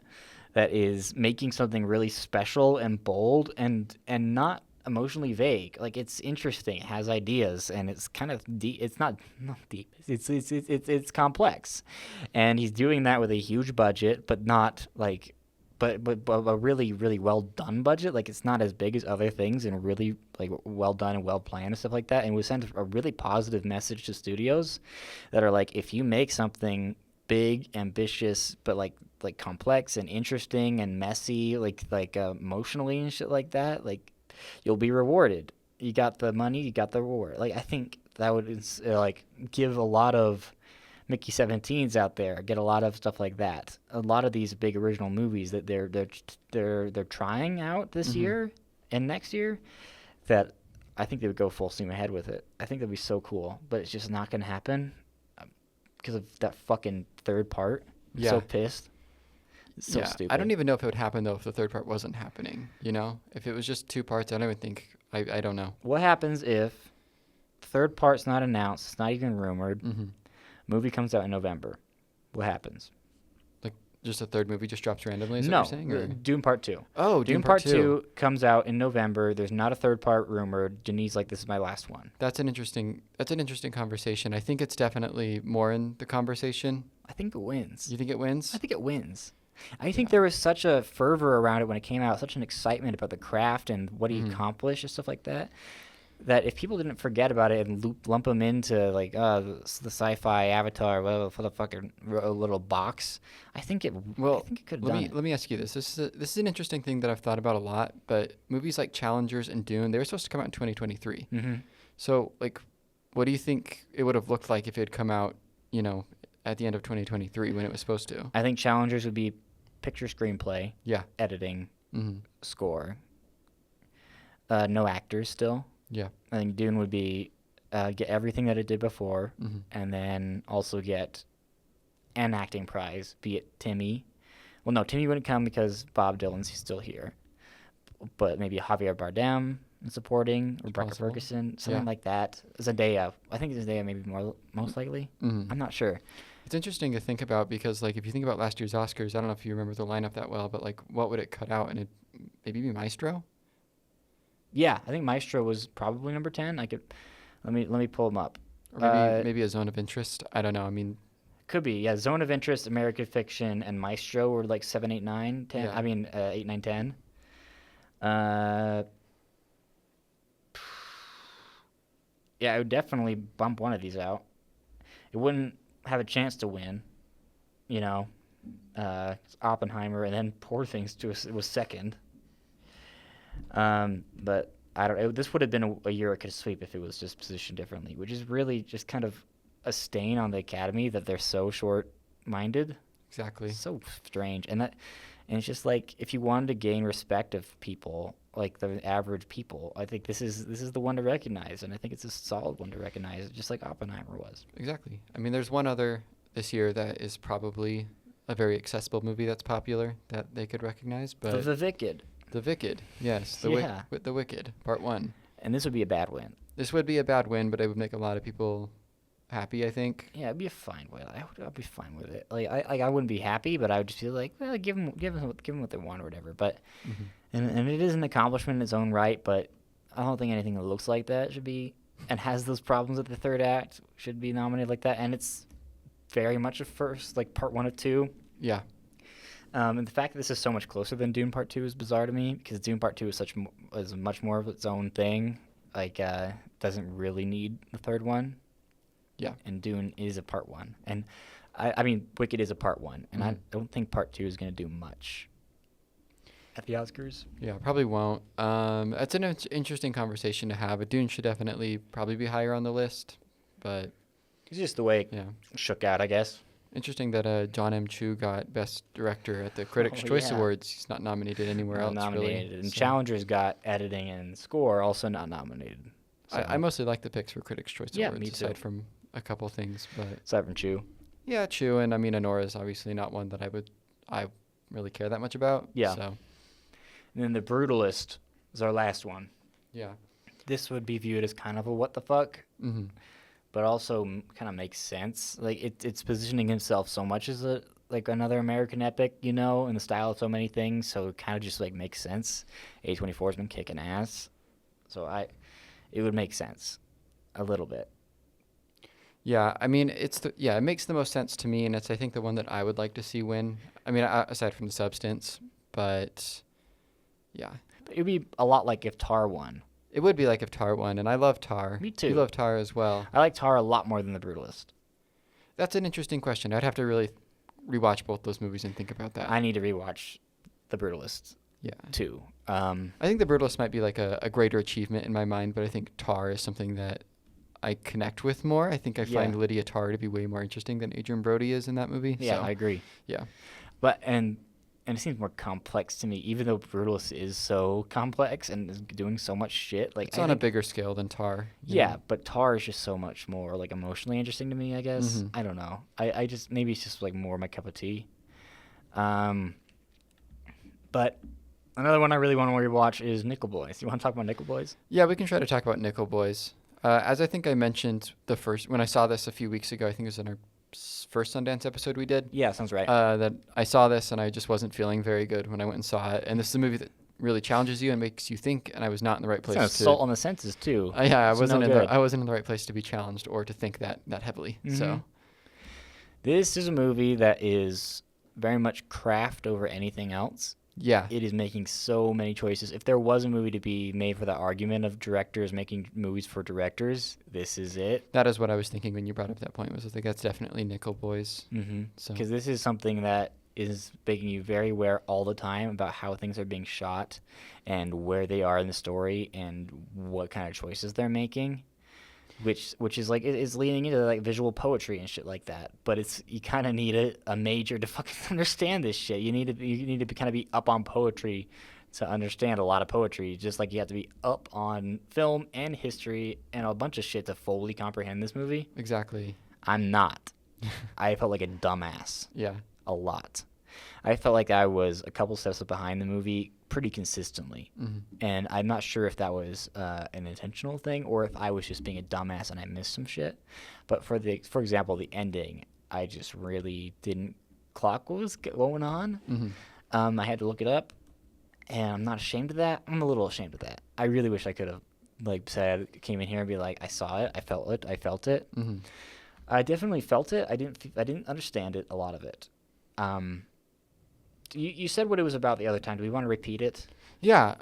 is making something really special and bold and not emotionally vague. Like, it's interesting. It has ideas, and it's kind of deep. It's not deep. It's complex, and he's doing that with a huge budget, but not like, but a really really well done budget. Like, it's not as big as other things, and really like well done and well planned and stuff like that. And we sent a really positive message to studios that are like, if you make something big, ambitious, but like complex and interesting and messy, like emotionally and shit like that, like, you'll be rewarded. You got the money, you got the reward. Like, I think that would like give a lot of Mickey 17s out there, get a lot of stuff like that. A lot of these big original movies that they're trying out this year and next year, that I think they would go full steam ahead with it. I think that'd be so cool, but it's just not gonna happen because of that fucking third part. I'm so pissed. It's so stupid. I don't even know if it would happen, though, if the third part wasn't happening, you know? If it was just 2 parts, I don't even think, I don't know. What happens if the third part's not announced, it's not even rumored, movie comes out in November? What happens? Like, just a third movie just drops randomly, is what you're saying? Or? Dune Part 2. Oh, Dune Part 2 comes out in November. There's not a third part rumored. Denis like, this is my last one. That's an interesting conversation. I think it's definitely more in the conversation. I think it wins. You think it wins? I think it wins. I think there was such a fervor around it when it came out, such an excitement about the craft and what he accomplished and stuff like that, that if people didn't forget about it and lump him into like the sci-fi Avatar, whatever for the fucking little box, I think it could have done it. Let me ask you this. This is an interesting thing that I've thought about a lot. But movies like Challengers and Dune, they were supposed to come out in 2023. So, like, what do you think it would have looked like if it had come out, you know, at the end of 2023 when it was supposed to? I think Challengers would be picture, screenplay, editing, score, no actors still. Yeah. I think Dune would be get everything that it did before, and then also get an acting prize, be it Timmy. Well, no, Timmy wouldn't come because Bob Dylan's still here, but maybe Javier Bardem in supporting, or Rebecca Ferguson, something like that. Zendaya. I think Zendaya maybe most likely. I'm not sure. It's interesting to think about because, like, if you think about last year's Oscars, I don't know if you remember the lineup that well, but, like, what would it cut out? And it maybe be Maestro? Yeah, I think Maestro was probably number 10. I could let me pull them up. Or maybe A Zone of Interest. I don't know. I mean, could be. Yeah, Zone of Interest, American Fiction, and Maestro were like 7, 8, 9, 10. Yeah. I mean 8, 9, 10. Yeah, I would definitely bump one of these out. It wouldn't have a chance to win, you know. Oppenheimer, and then Poor Things was second. But I don't. This would have been a year it could sweep if it was just positioned differently, which is really just kind of a stain on the Academy that they're so short-minded. Exactly. So strange, and it's just like, if you wanted to gain respect of people, like the average people, I think this is the one to recognize, and I think it's a solid one to recognize, just like Oppenheimer was. Exactly. I mean, there's one other this year that is probably a very accessible movie that's popular that they could recognize. But The Wicked. The Wicked, yes, Yeah. The Wicked, Part 1. And this would be a bad win. This would be a bad win, but it would make a lot of people happy, I think. Yeah, it'd be a fine win. I'd be fine with it. I wouldn't be happy, but I would just feel like, well, give them what they want or whatever. But and it is an accomplishment in its own right. But I don't think anything that looks like that should be and has those problems with the third act should be nominated like that. And it's very much a first, like part 1 of 2. Yeah. And the fact that this is so much closer than Dune Part 2 is bizarre to me because Dune Part 2 is much more of its own thing. Like, doesn't really need the third one. Yeah. And Dune is a Part 1. And, I mean, Wicked is a Part 1. And I don't think Part 2 is going to do much at the Oscars. Yeah, probably won't. That's an interesting conversation to have. But Dune should definitely probably be higher on the list. But It's just the way it yeah, shook out, I guess. interesting that John M. Chu got Best Director at the Critics' Choice yeah. Awards. He's not nominated anywhere else, Nominated. really. And So Challengers got editing and score, also not nominated. So, I mostly like the picks for Critics' Choice Yeah, Awards, me too. aside from a couple things. But aside from Chew. yeah, Chu, and I mean, Honora is obviously not one that I really care that much about. Yeah. So And then The Brutalist is our last one. yeah. This would be viewed as kind of a what the fuck, Mm-hmm. but also kind of makes sense. Like it's positioning himself so much as another American epic, you know, in the style of so many things. So it kind of just like makes sense. A24 has been kicking ass, so it would make sense a little bit. Yeah, I mean, it makes the most sense to me, and it's I think the one that I would like to see win. I mean, aside from the substance, but yeah, It would be a lot like if Tar won. it would be like if Tar won, and I love Tar. Me too. You love Tar as well. I like Tar a lot more than The Brutalist. That's an interesting question. I'd have to really rewatch both those movies and think about that. I need to rewatch The Brutalist Yeah. too. I think The Brutalist might be like a greater achievement in my mind, but I think Tar is something that I connect with more. I think I find Yeah. Lydia Tar to be way more interesting than Adrian Brody is in that movie. Yeah, So, I agree. yeah. But and it seems more complex to me, even though Brutalist is so complex and is doing so much shit. Like It's I on a think- bigger scale than Tar. you Yeah, know? but Tar is just so much more like emotionally interesting to me, I guess. Mhm. I don't know. I just maybe it's just like more my cup of tea. But another one I really want to rewatch is Nickel Boys. You want to talk about Nickel Boys? Yeah, we can try to talk about Nickel Boys. As I think I mentioned when I saw this a few weeks ago, I think it was in our first Sundance episode we did, Yeah, sounds right. that I saw this and I just wasn't feeling very good when I went and saw it. And this is a movie that really challenges you and makes you think, and I was not in the right It's place an to... assault on the senses too. yeah, It's no good. I wasn't in the right place to be challenged or to think that heavily. So Mhm. This is a movie that is very much craft over anything else. yeah, It is making so many choices. If there was a movie to be made for the argument of directors making movies for directors, this is it. that is what I was thinking when you brought up that point. Was I think that's definitely Nickel Boys. Mm-hmm. So Because this is something that is making you very aware all the time about how things are being shot and where they are in the story and what kind of choices they're making. Which is like is leaning into like visual poetry and shit like that, but you kind of need a major to fucking understand this shit. You need to kind of be up on poetry to understand a lot of poetry, just like you have to be up on film and history and a bunch of shit to fully comprehend this movie. exactly. I'm not. I felt like a dumbass Yeah. a lot. I felt like I was a couple steps behind the movie pretty consistently. Mhm. And I'm not sure if that was an intentional thing or if I was just being a dumbass and I missed some shit. But for example, the ending, I just really didn't clock what was going on. Mhm. I had to look it up, and I'm not ashamed of that. I'm a little ashamed of that. I really wish I could have came in here and be like, I saw it, I felt it. Mhm. I definitely felt it. I didn't understand it, a lot of it. You said what it was about the other time. Do we want to repeat it? Yeah,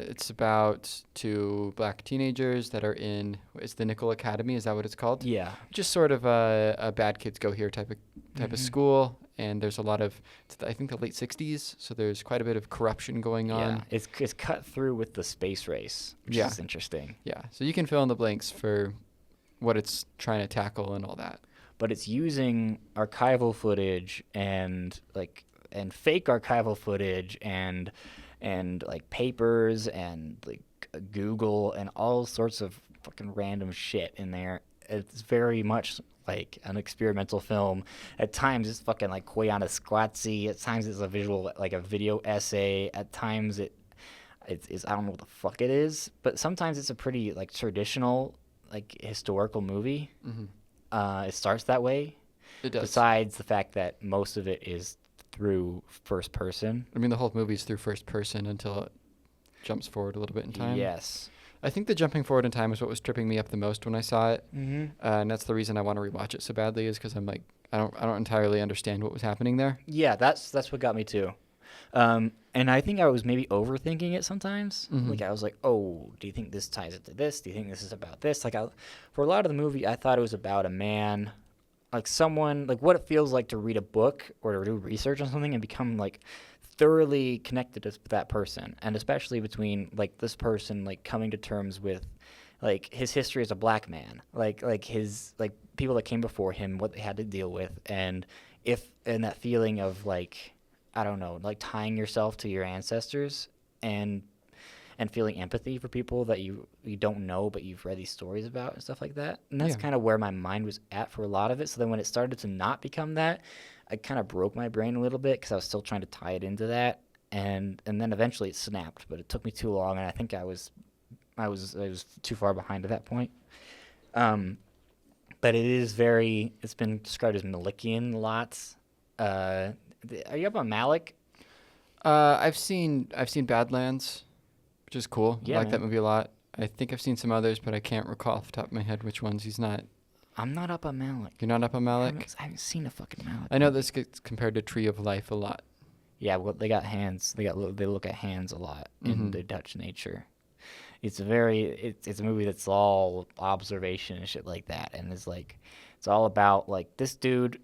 it's about two black teenagers that are in, it's the Nickel Academy, is that what it's called? Yeah. Just sort of a bad kids go here type of Mhm. school, and there's a lot of, I think the late 60s, so there's quite a bit of corruption going on. Yeah. It's cut through with the space race, which Yeah. is interesting. Yeah, so you can fill in the blanks for what it's trying to tackle and all that. But it's using archival footage and fake archival footage and like papers and like Google and all sorts of fucking random shit in there. It's very much like an experimental film. At times it's fucking like Koyana Squatsy. At times it's a visual, like a video essay. At times it's I don't know what the fuck it is, but sometimes it's a pretty like traditional, like historical movie. It starts that way. It does. Besides the fact that most of it is through first person. I mean, the whole movie's through first person until it jumps forward a little bit in time. Yes. I think the jumping forward in time is what was tripping me up the most when I saw it. Mm-hmm. And that's the reason I want to rewatch it so badly, is because I'm like, I don't entirely understand what was happening there. Yeah, that's what got me too. And I think I was maybe overthinking it sometimes. Like I was like, oh, do you think this ties into this? Do you think this is about this? Like for a lot of the movie, I thought it was about a man, like someone, like what it feels like to read a book or to do research on something and become like thoroughly connected to that person. And especially between like this person, like coming to terms with like his history as a black man, like his, like people that came before him, what they had to deal with. And that feeling of like, I don't know, like tying yourself to your ancestors and feeling empathy for people that you don't know but you've read these stories about and stuff like that. And that's kind of where my mind was at for a lot of it. So then when it started to not become that, I kind of broke my brain a little bit because I was still trying to tie it into that. And then eventually it snapped, but it took me too long, and I think I was too far behind at that point. But it's been described as Malikian lots. Are you up on Malik? I've seen Badlands, which is cool. Yeah, I like that man. movie a lot. I think I've seen some others, but I can't recall off the top of my head which ones he's not. I'm not up on Malik. You're not up on Malik? I haven't seen a fucking Malik. I know this gets compared to Tree of Life a lot. Yeah, well, they got hands. They look at hands a lot in the Dutch nature. It's a movie that's all observation and shit like that, and it's all about like this dude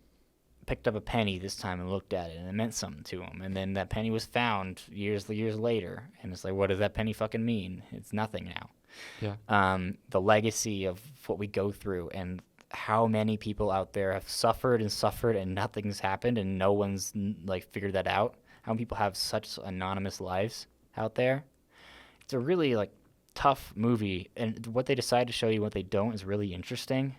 picked up a penny this time and looked at it, and it meant something to him. And then that penny was found years later, and it's like, what does that penny fucking mean? It's nothing now. Yeah. The legacy of what we go through and how many people out there have suffered and nothing's happened and no one's like figured that out. How many people have such anonymous lives out there? It's a really like tough movie, and what they decide to show you, what they don't, is really interesting.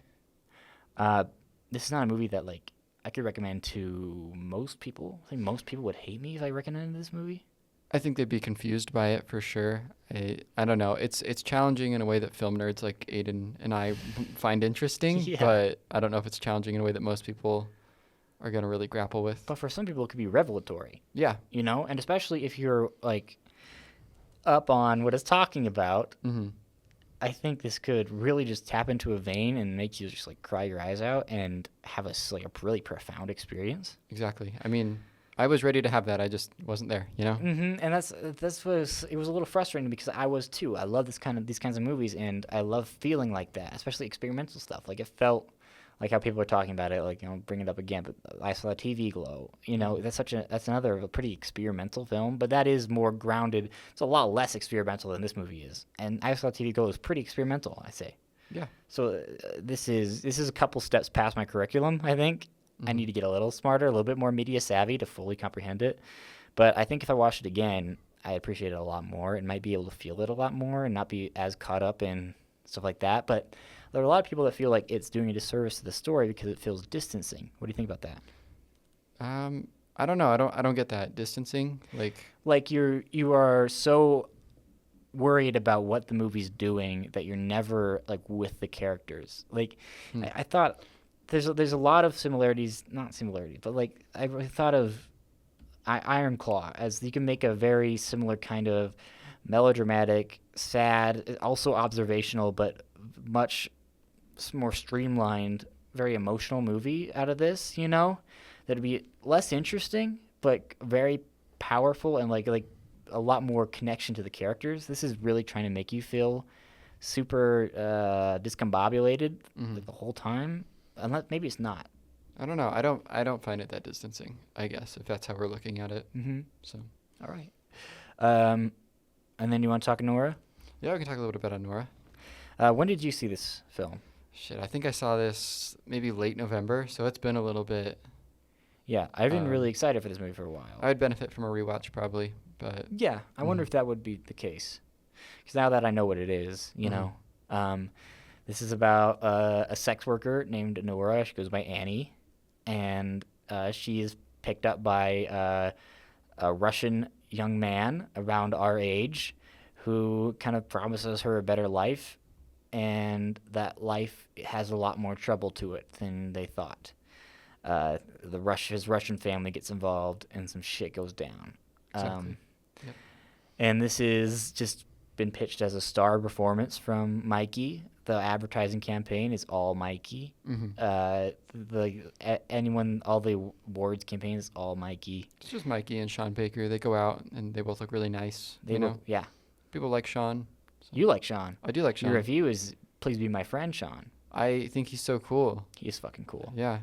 This is not a movie that like I could recommend to most people. I think most people would hate me if I recommended this movie. I think they'd be confused by it for sure. I don't know. It's challenging in a way that film nerds like Aiden and I find interesting, Yeah. but I don't know if it's challenging in a way that most people are going to really grapple with. But for some people, it could be revelatory, Yeah. you know? And especially if you're like up on what it's talking about, Mm-hmm. I think this could really just tap into a vein and make you just like cry your eyes out and have a really profound experience. Exactly. I mean, I was ready to have that. I just wasn't there, you know? Mm-hmm. And it was a little frustrating because I was too. I love these kinds of movies, and I love feeling like that, especially experimental stuff. Like it felt like how people are talking about it, like, you know, bring it up again, but I saw the TV Glow. You know, that's another pretty experimental film, but that is more grounded. It's a lot less experimental than this movie is. And I saw TV Glow is pretty experimental, I say. Yeah. So this is a couple steps past my curriculum, I think. I need to get a little smarter, a little bit more media savvy to fully comprehend it. But I think if I watched it again, I appreciate it a lot more and might be able to feel it a lot more and not be as caught up in stuff like that. But there are a lot of people that feel like it's doing a disservice to the story because it feels distancing. What do you think about that? I don't know. I don't get that distancing. Like you are so worried about what the movie's doing that you're never like with the characters. Like I thought there's a lot of similarities, not similarities, but like I thought of Iron Claw as you can make a very similar kind of melodramatic, sad, also observational, but much more streamlined, very emotional movie out of this, you know, that'd be less interesting but very powerful and like a lot more connection to the characters. This is really trying to make you feel super discombobulated like the whole time, unless maybe it's not. I don't know. I don't find it that distancing, I guess, if that's how we're looking at it. So All right. And then you want to talk Nora? yeah, we can talk a little bit about Nora. When did you see this film? Shit, I think I saw this maybe late November, so it's been a little bit. Yeah, I've been really excited for this movie for a while. I'd benefit from a rewatch probably, but Yeah, I wonder if that would be the case. Because now that I know what it is, you know, This is about a sex worker named Nora. She goes by Annie, and she is picked up by a Russian young man around our age who kind of promises her a better life, and that life has a lot more trouble to it than they thought. His Russian family gets involved, and some shit goes down. Exactly. Yep. And this is just been pitched as a star performance from Mikey. The advertising campaign is all Mikey. Mm-hmm. All the awards campaign is all Mikey. It's just Mikey and Sean Baker. They go out and they both look really nice. Yeah. People like Sean. So. You like Sean. I do like Sean. Your review is "Please be my friend, Sean." I think he's so cool. He is fucking cool. Yeah.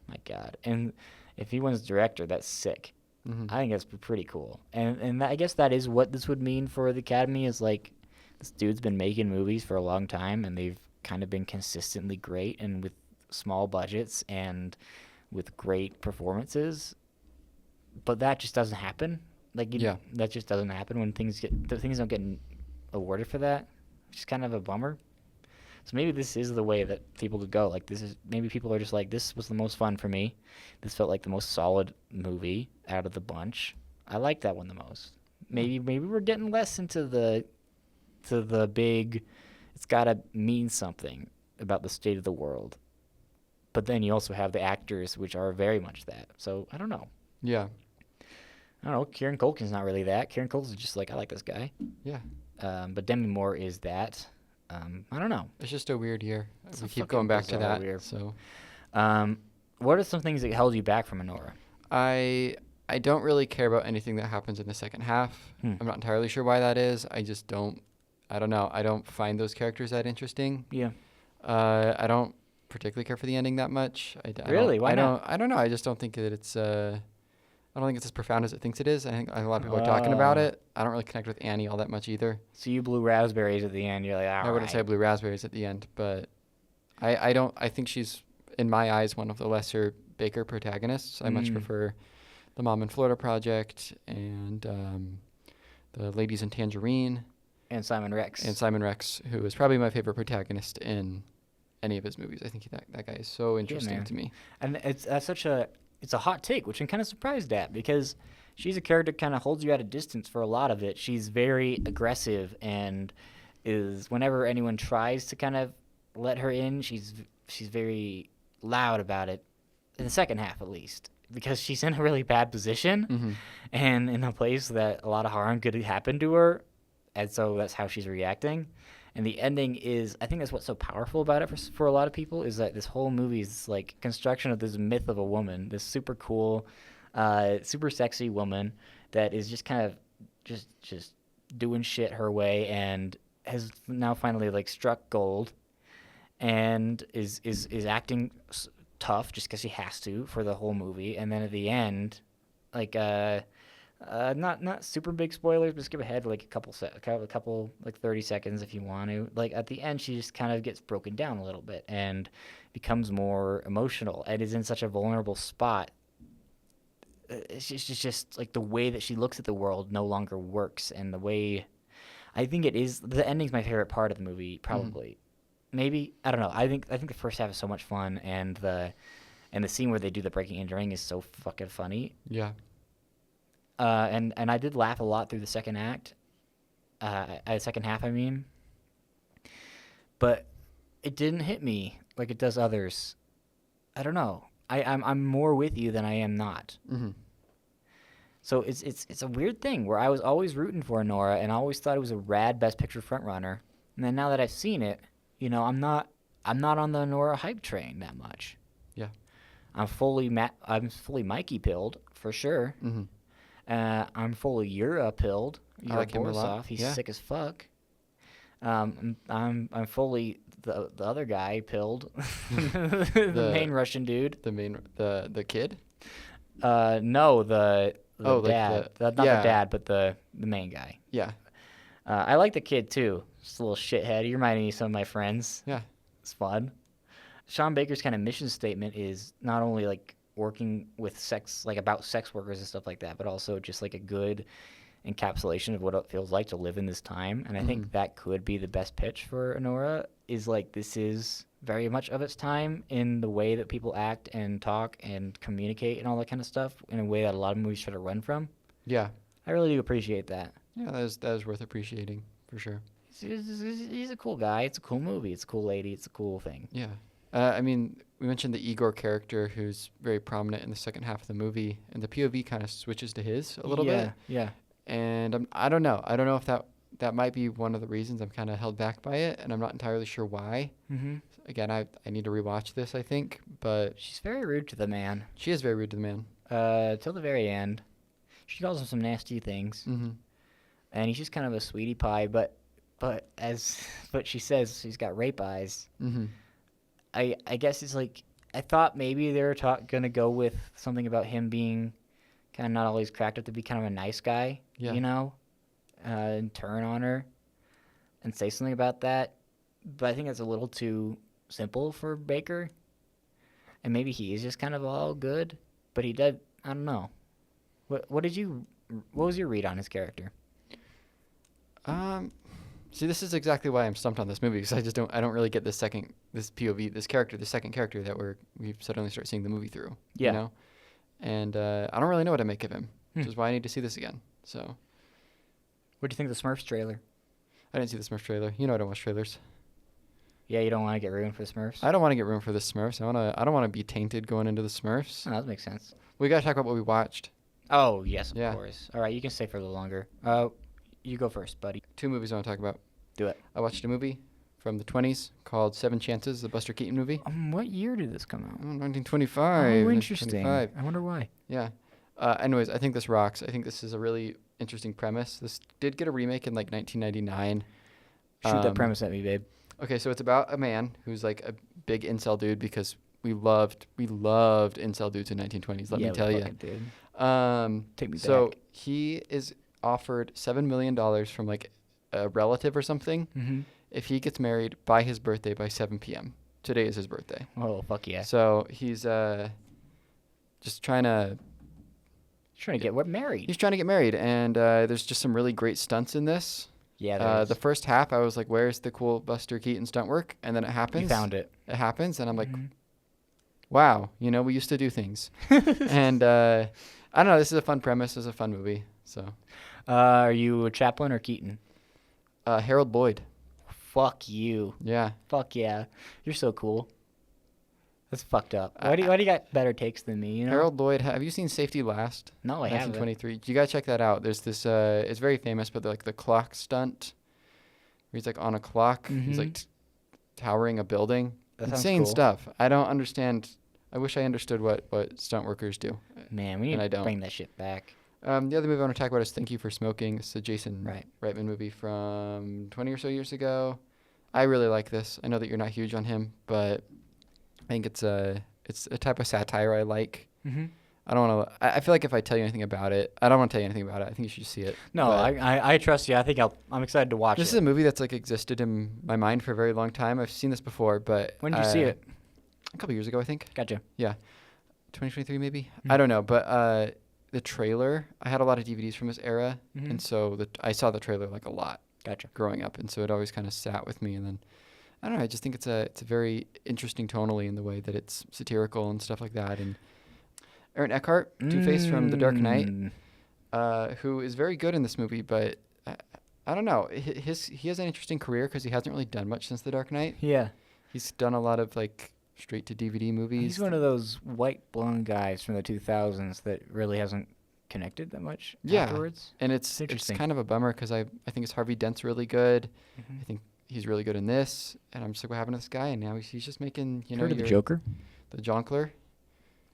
My God. And if he wins director, that's sick. Mm-hmm. I think that's pretty cool. And I guess that is what this would mean for the Academy is like this dude's been making movies for a long time, and they've kind of been consistently great and with small budgets and with great performances. But that just doesn't happen. That just doesn't happen when things don't get awarded for that. It's just kind of a bummer. So maybe this is the way that people could go. Maybe people are just like, this was the most fun for me. This felt like the most solid movie out of the bunch. I like that one the most. Maybe we're getting less into the big, it's got to mean something about the state of the world. But then you also have the actors, which are very much that. So I don't know. Yeah. I don't know. Kieran Culkin's not really that. Kieran Culkin's just like, I like this guy. Yeah. But Demi Moore is that. I don't know. It's just a weird year. It's We a keep going back to bizarre that. weird. So What are some things that held you back from Anora? I don't really care about anything that happens in the second half. I'm not entirely sure why that is. I just don't. I don't know. I don't find those characters that interesting. Yeah. I don't particularly care for the ending that much. Really? Why not? I don't know. I just don't think that it's. I don't think it's as profound as it thinks it is. I think a lot of people are talking about it. I don't really connect with Annie all that much either. So you blew raspberries at the end. You're like, all right. I wouldn't say I blew raspberries at the end, but I don't. I think she's, in my eyes, one of the lesser Baker protagonists. I much prefer the Mom in Florida Project and the Ladies in Tangerine. And Simon Rex, who is probably my favorite protagonist in any of his movies. I think that guy is so interesting to me. And it's a hot take, which I'm kind of surprised at because she's a character that kind of holds you at a distance for a lot of it. She's very aggressive and is whenever anyone tries to kind of let her in, she's very loud about it in the second half at least because she's in a really bad position and in a place that a lot of harm could happen to her. And so that's how she's reacting. And the ending is, I think that's what's so powerful about it for a lot of people, is that this whole movie is like construction of this myth of a woman, this super cool, super sexy woman that is just kind of just doing shit her way and has now finally like struck gold and is acting tough just because she has to for the whole movie. And then at the end, like not super big spoilers, but skip ahead like a couple like 30 seconds if you want to. Like at the end, she just kind of gets broken down a little bit and becomes more emotional and is in such a vulnerable spot. It's just like the way that she looks at the world no longer works, and the way I think it is. The ending's my favorite part of the movie, probably. Maybe I don't know. I think the first half is so much fun, and the scene where they do the breaking and entering is so fucking funny. Yeah. And I did laugh a lot through the second act, second half, I mean. But it didn't hit me like it does others. I don't know. I'm more with you than I am not. Mm-hmm. So it's a weird thing where I was always rooting for Nora and I always thought it was a rad Best Picture frontrunner. And then now that I've seen it, you know, I'm not on the Nora hype train that much. Yeah. I'm fully Mikey pilled for sure. Mm-hmm. I'm fully Yura pilled. I like him a lot. He's sick as fuck. I'm fully the other guy pilled. The main Russian dude. The kid? No, the dad. Like Not the dad, but the main guy. Yeah. I like the kid too. Just a little shithead. He reminded me of some of my friends. Yeah. It's fun. Sean Baker's kind of mission statement is not only like working with sex, like about sex workers and stuff like that, but also just like a good encapsulation of what it feels like to live in this time. And I think that could be the best pitch for Nora. is like this is very much of its time in the way that people act and talk and communicate and all that kind of stuff in a way that a lot of movies try to run from. Yeah. I really do appreciate that. Yeah, that is worth appreciating for sure. He's a cool guy. It's a cool movie. It's a cool lady. It's a cool thing. Yeah. I mean, we mentioned the Igor character who's very prominent in the second half of the movie, and the POV kind of switches to his a little bit. Yeah. And I don't know. I don't know if that might be one of the reasons I'm kind of held back by it, and I'm not entirely sure why. Mm-hmm. Again, I need to rewatch this, I think, but She's very rude to the man. she is very rude to the man. Till the very end. She calls him some nasty things, Mm-hmm. and he's just kind of a sweetie pie. But she says he's got rape eyes. Mm-hmm. I guess it's like I thought maybe they were gonna go with something about him being kind of not always cracked up to be kind of a nice guy, Yeah. you know, and turn on her and say something about that. But I think that's a little too simple for Baker, and maybe he is just kind of all good. But he did. I don't know. What was your read on his character? See, this is exactly why I'm stumped on this movie, because I don't really get this second character that we've suddenly start seeing the movie through. Yeah. You know, and I don't really know what to make of him, which Hmm. is why I need to see this again. So What do you think of the Smurfs trailer? I didn't see the Smurf trailer. You know, I don't watch trailers. Yeah, you don't want to get ruined for the Smurfs. I don't want to get room for the Smurfs. I don't want to be tainted going into the Smurfs. Oh, that makes sense. We gotta talk about what we watched. Oh yes, of Yeah. course. All right, you can stay for a little longer. You go first, buddy. 2 movies I want to talk about. Do it. I watched a movie from the 20s called Seven Chances, the Buster Keaton movie. What year did this come out? 1925. Oh, interesting. 1925. I wonder why. Yeah. Anyways, I think this rocks. I think this is a really interesting premise. This did get a remake in like 1999. Shoot that premise at me, babe. Okay, so it's about a man who's like a big incel dude, because we loved incel dudes in 1920s. Let me tell you. Take me So back. he is offered $7 million from like a relative or something Mm-hmm. if he gets married by his birthday by 7 p.m. Today is his birthday. Oh, fuck yeah. So he's just trying to Trying to get married. He's trying to get married, and there's just some really great stunts in this. Yeah, The first half, I was like, "Where's the cool Buster Keaton stunt work?" And then it happens. you found it. It happens, and I'm like, Mhm. "Wow, we used to do things." And I don't know. This is a fun premise. It's a fun movie. So Are you a Chaplin or Keaton? Harold Lloyd. Fuck you. Yeah. Fuck yeah. You're so cool. That's fucked up. Why do you got better takes than me? You know? Harold Lloyd. Have you seen Safety Last? No, I haven't. 1923. You gotta check that out. There's this. It's very famous, but like the clock stunt, where he's like on a clock. He's like towering a building. That sounds Insane cool. stuff. I don't understand. I wish I understood what stunt workers do. Man, we need And I to don't. bring that shit back. The other movie I want to talk about is Thank You for Smoking. It's a Jason Right. Reitman movie from 20 or so years ago. I really like this. I know that you're not huge on him, but I think it's a type of satire I like. Mm-hmm. I don't want to. I feel like if I tell you anything about it, I don't want to tell you anything about it. I think you should see it. No, But I trust you. I think I'm excited to watch this it. is a movie that's like existed in my mind for a very long time. I've seen this before, but When did you see it? A couple years ago, I think. Gotcha. 2023 maybe. Mhm. I don't know, but the trailer. I had a lot of DVDs from this era, Mhm. and so I saw the trailer like a lot Gotcha. growing up, and so it always kind of sat with me. And then I don't know. I just think it's a very interesting tonally in the way that it's satirical and stuff like that. And Aaron Eckhart, Two-Face from The Dark Knight, Mm. who is very good in this movie, but I don't know. He has an interesting career because he hasn't really done much since The Dark Knight. Yeah. He's done a lot of like straight to DVD movies. He's one of those white blonde guys from the 2000s that really hasn't connected that much Yeah. afterwards. And it's interesting. kind of a bummer because I think it's Harvey Dent's really good. Mhm. I think he's really good in this, and I'm just like, what happened to this guy? And now he's just making Heard of the Joker? the Jonkler.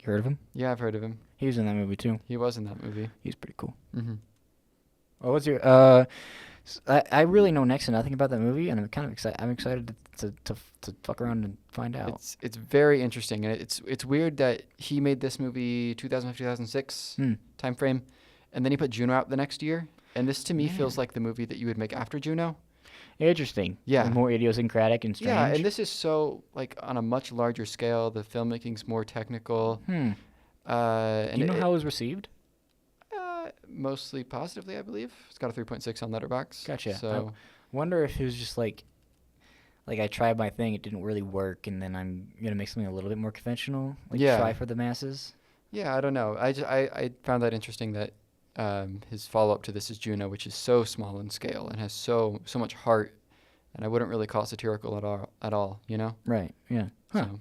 You heard of him? Yeah, I've heard of him. He was in that movie too. He was in that movie. He's pretty cool. Mm-hmm. What was your I really know next to nothing about that movie, and I'm kind of excited. I'm excited to fuck around and find out. It's very interesting, and it's weird that he made this movie 2005 2006 Hmm. time frame, and then he put Juno out the next year. And this to me feels Man. like the movie that you would make after Juno. Interesting. Yeah. More idiosyncratic and strange. Yeah, and this is so like on a much larger scale. The filmmaking's more technical. Do And you know how it was received? Mostly positively, I believe. It's got a 3.6 on Letterboxd. Gotcha. So Wonder if it was just like like I tried my thing, it didn't really work, and then I'm gonna make something a little bit more conventional, like try Yeah. for the masses. Yeah, I don't know. I found that interesting that his follow up to this is Juno, which is so small in scale and has so much heart, and I wouldn't really call it satirical at all, you know? Right. Yeah. Huh. So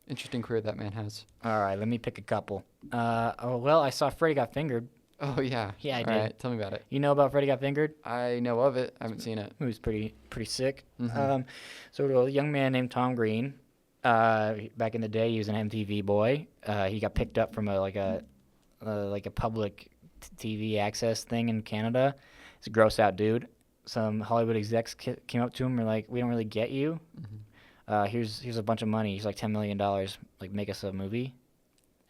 interesting career that man has. All right. Let me pick a couple. Oh well, I saw Freddy Got Fingered. Oh yeah. Yeah, I All did. right, tell me about it. You know about Freddy Got Fingered? I know of it. I haven't seen it. It was pretty sick. Mhm. So a young man named Tom Green. Back in the day, he was an MTV boy. He got picked up from a public TV access thing in Canada. He's a gross out dude. Some Hollywood execs came up to him and were like, "We don't really get you. Mhm. Here's a bunch of money. He's like $10 million. Like make us a movie."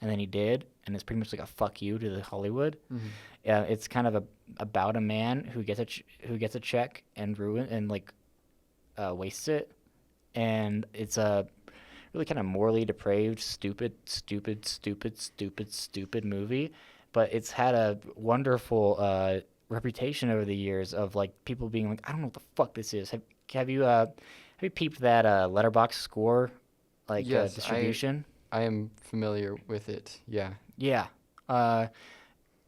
And then he did, and it's pretty much like a fuck you to the Hollywood. Mhm. It's kind of about a man who who gets a check and wastes it, and it's a really kind of morally depraved, stupid movie. But it's had a wonderful reputation over the years of like people being like, I don't know what the fuck this is. Have you peeped that letterbox score Yes, distribution? I am familiar with it. Yeah. Yeah, uh,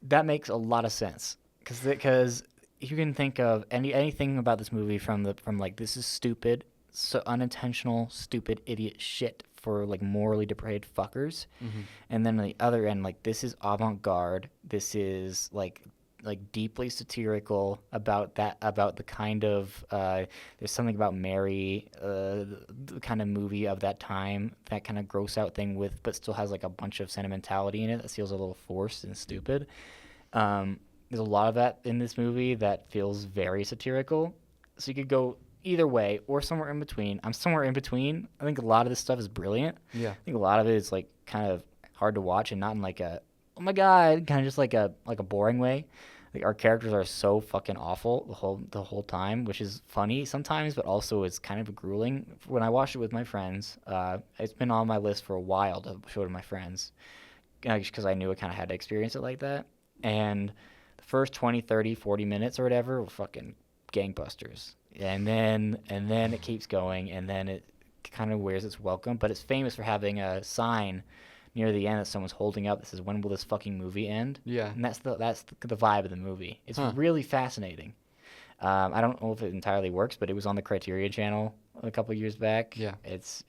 that makes a lot of sense because you can think of anything about this movie from like this is stupid, so unintentional, stupid, idiot shit for like morally depraved fuckers, Mhm. and then on the other end like this is avant-garde. This is like deeply satirical about the kind of there's something about Mary, the kind of movie of that time, that kind of gross out thing with, but still has like a bunch of sentimentality in it that feels a little forced and stupid. There's a lot of that in this movie that feels very satirical. So you could go either way or somewhere in between. I'm somewhere in between. I think a lot of this stuff is brilliant. Yeah. I think a lot of it is like kind of hard to watch and not in like a oh my god kind of just like a boring way. Like our characters are so fucking awful the whole time, which is funny sometimes, but also it's kind of grueling. When I watched it with my friends, it's been on my list for a while to show to my friends, just because I knew I kind of had to experience it like that. And the first 20, 30, 40 minutes or whatever were fucking gangbusters. And then it keeps going, and then it kind of wears its welcome. But it's famous for having a sign near the end that someone's holding up that says, "When will this fucking movie end?" Yeah. And that's the vibe of the movie. It's Huh. really fascinating. I don't know if it entirely works, but it was on the Criterion Channel a couple years back. Yeah. It's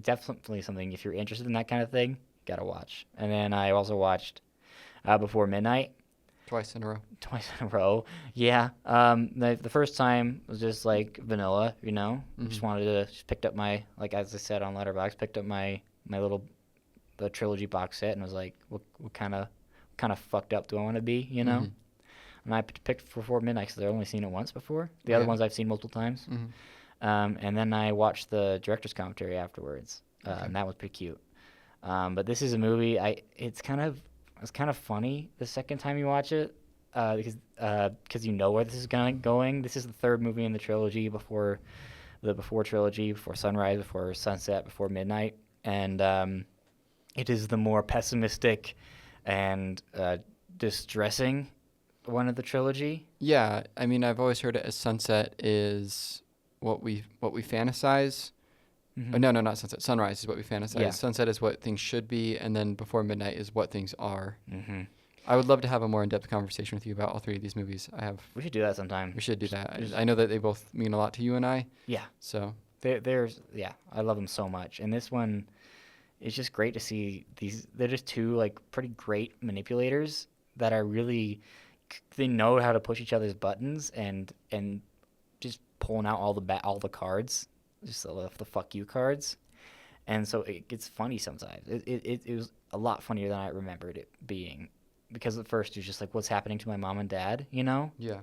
definitely something if you're interested in that kind of thing, gotta watch. And then I also watched Before Midnight Twice in a row. twice in a row. Yeah. The first time was just like vanilla, you know. Just Mhm. wanted to just picked up my like as I said on Letterboxd, picked up my little the trilogy box set and was like, what kind of fucked up do I want to be, you know? Mhm. And I picked for 4 Midnight because I've only seen it once before. The Oh, other yeah. ones I've seen multiple times. Mhm. And then I watched the director's commentary afterwards, Okay. and that was pretty cute. But this is a movie. It's kind of funny the second time you watch it, because you know where this is going. This is the third movie in the trilogy before the Before trilogy, before Sunrise, before Sunset, before Midnight, and it is the more pessimistic and distressing one of the trilogy. Yeah, I mean, I've always heard it as sunset is what we fantasize. Oh, Mhm. no, not sunset. Sunrise is what we fantasize. Yeah. Sunset is what things should be, and then before midnight is what things are. Mhm. I would love to have a more in-depth conversation with you about all three of these movies. We should do that sometime. We should do that. There's- I know that they both mean a lot to you and I. Yeah. So Yeah, I love them so much, and this one is just great to see these. They're just two like pretty great manipulators that are really they know how to push each other's buttons and just pulling out all the cards, just the fuck you cards, and so it gets funny sometimes. It was a lot funnier than I remembered it being, because at first you're just like, what's happening to my mom and dad, you know? yeah,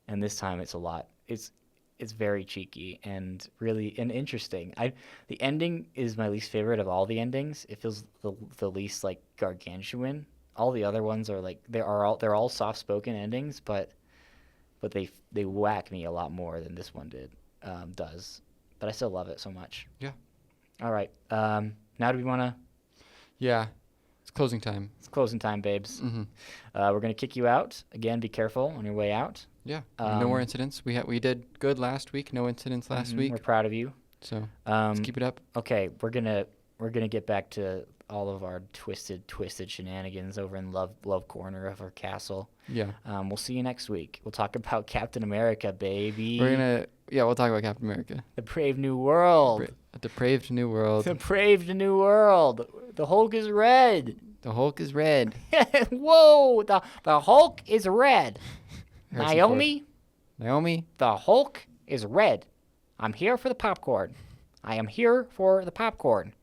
And this time it's a lot. It's very cheeky and really and interesting. The ending is my least favorite of all the endings. It feels the least like gargantuan. All the other ones are like they're all soft spoken endings, but they whack me a lot more than this one does. But I still love it so much. yeah, All right. Now do we want to? yeah. It's closing time. It's closing time, babes. Mm-hmm. We're gonna kick you out again. Be careful on your way out. Yeah. No more incidents. We did good last week. No incidents last week. We're proud of you. So let's keep it up. Okay, we're gonna get back to all of our twisted shenanigans over in love corner of our castle. Yeah. We'll see you next week. We'll talk about Captain America, baby. We'll talk about Captain America. The Brave New World. A depraved new world. The Brave New World. The Hulk is red. The Hulk is red. Whoa! The Hulk is red. Naomi, the Hulk is red. I'm here for the popcorn. I am here for the popcorn.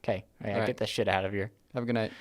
Okay, I gotta get this shit out of here. Have a good night.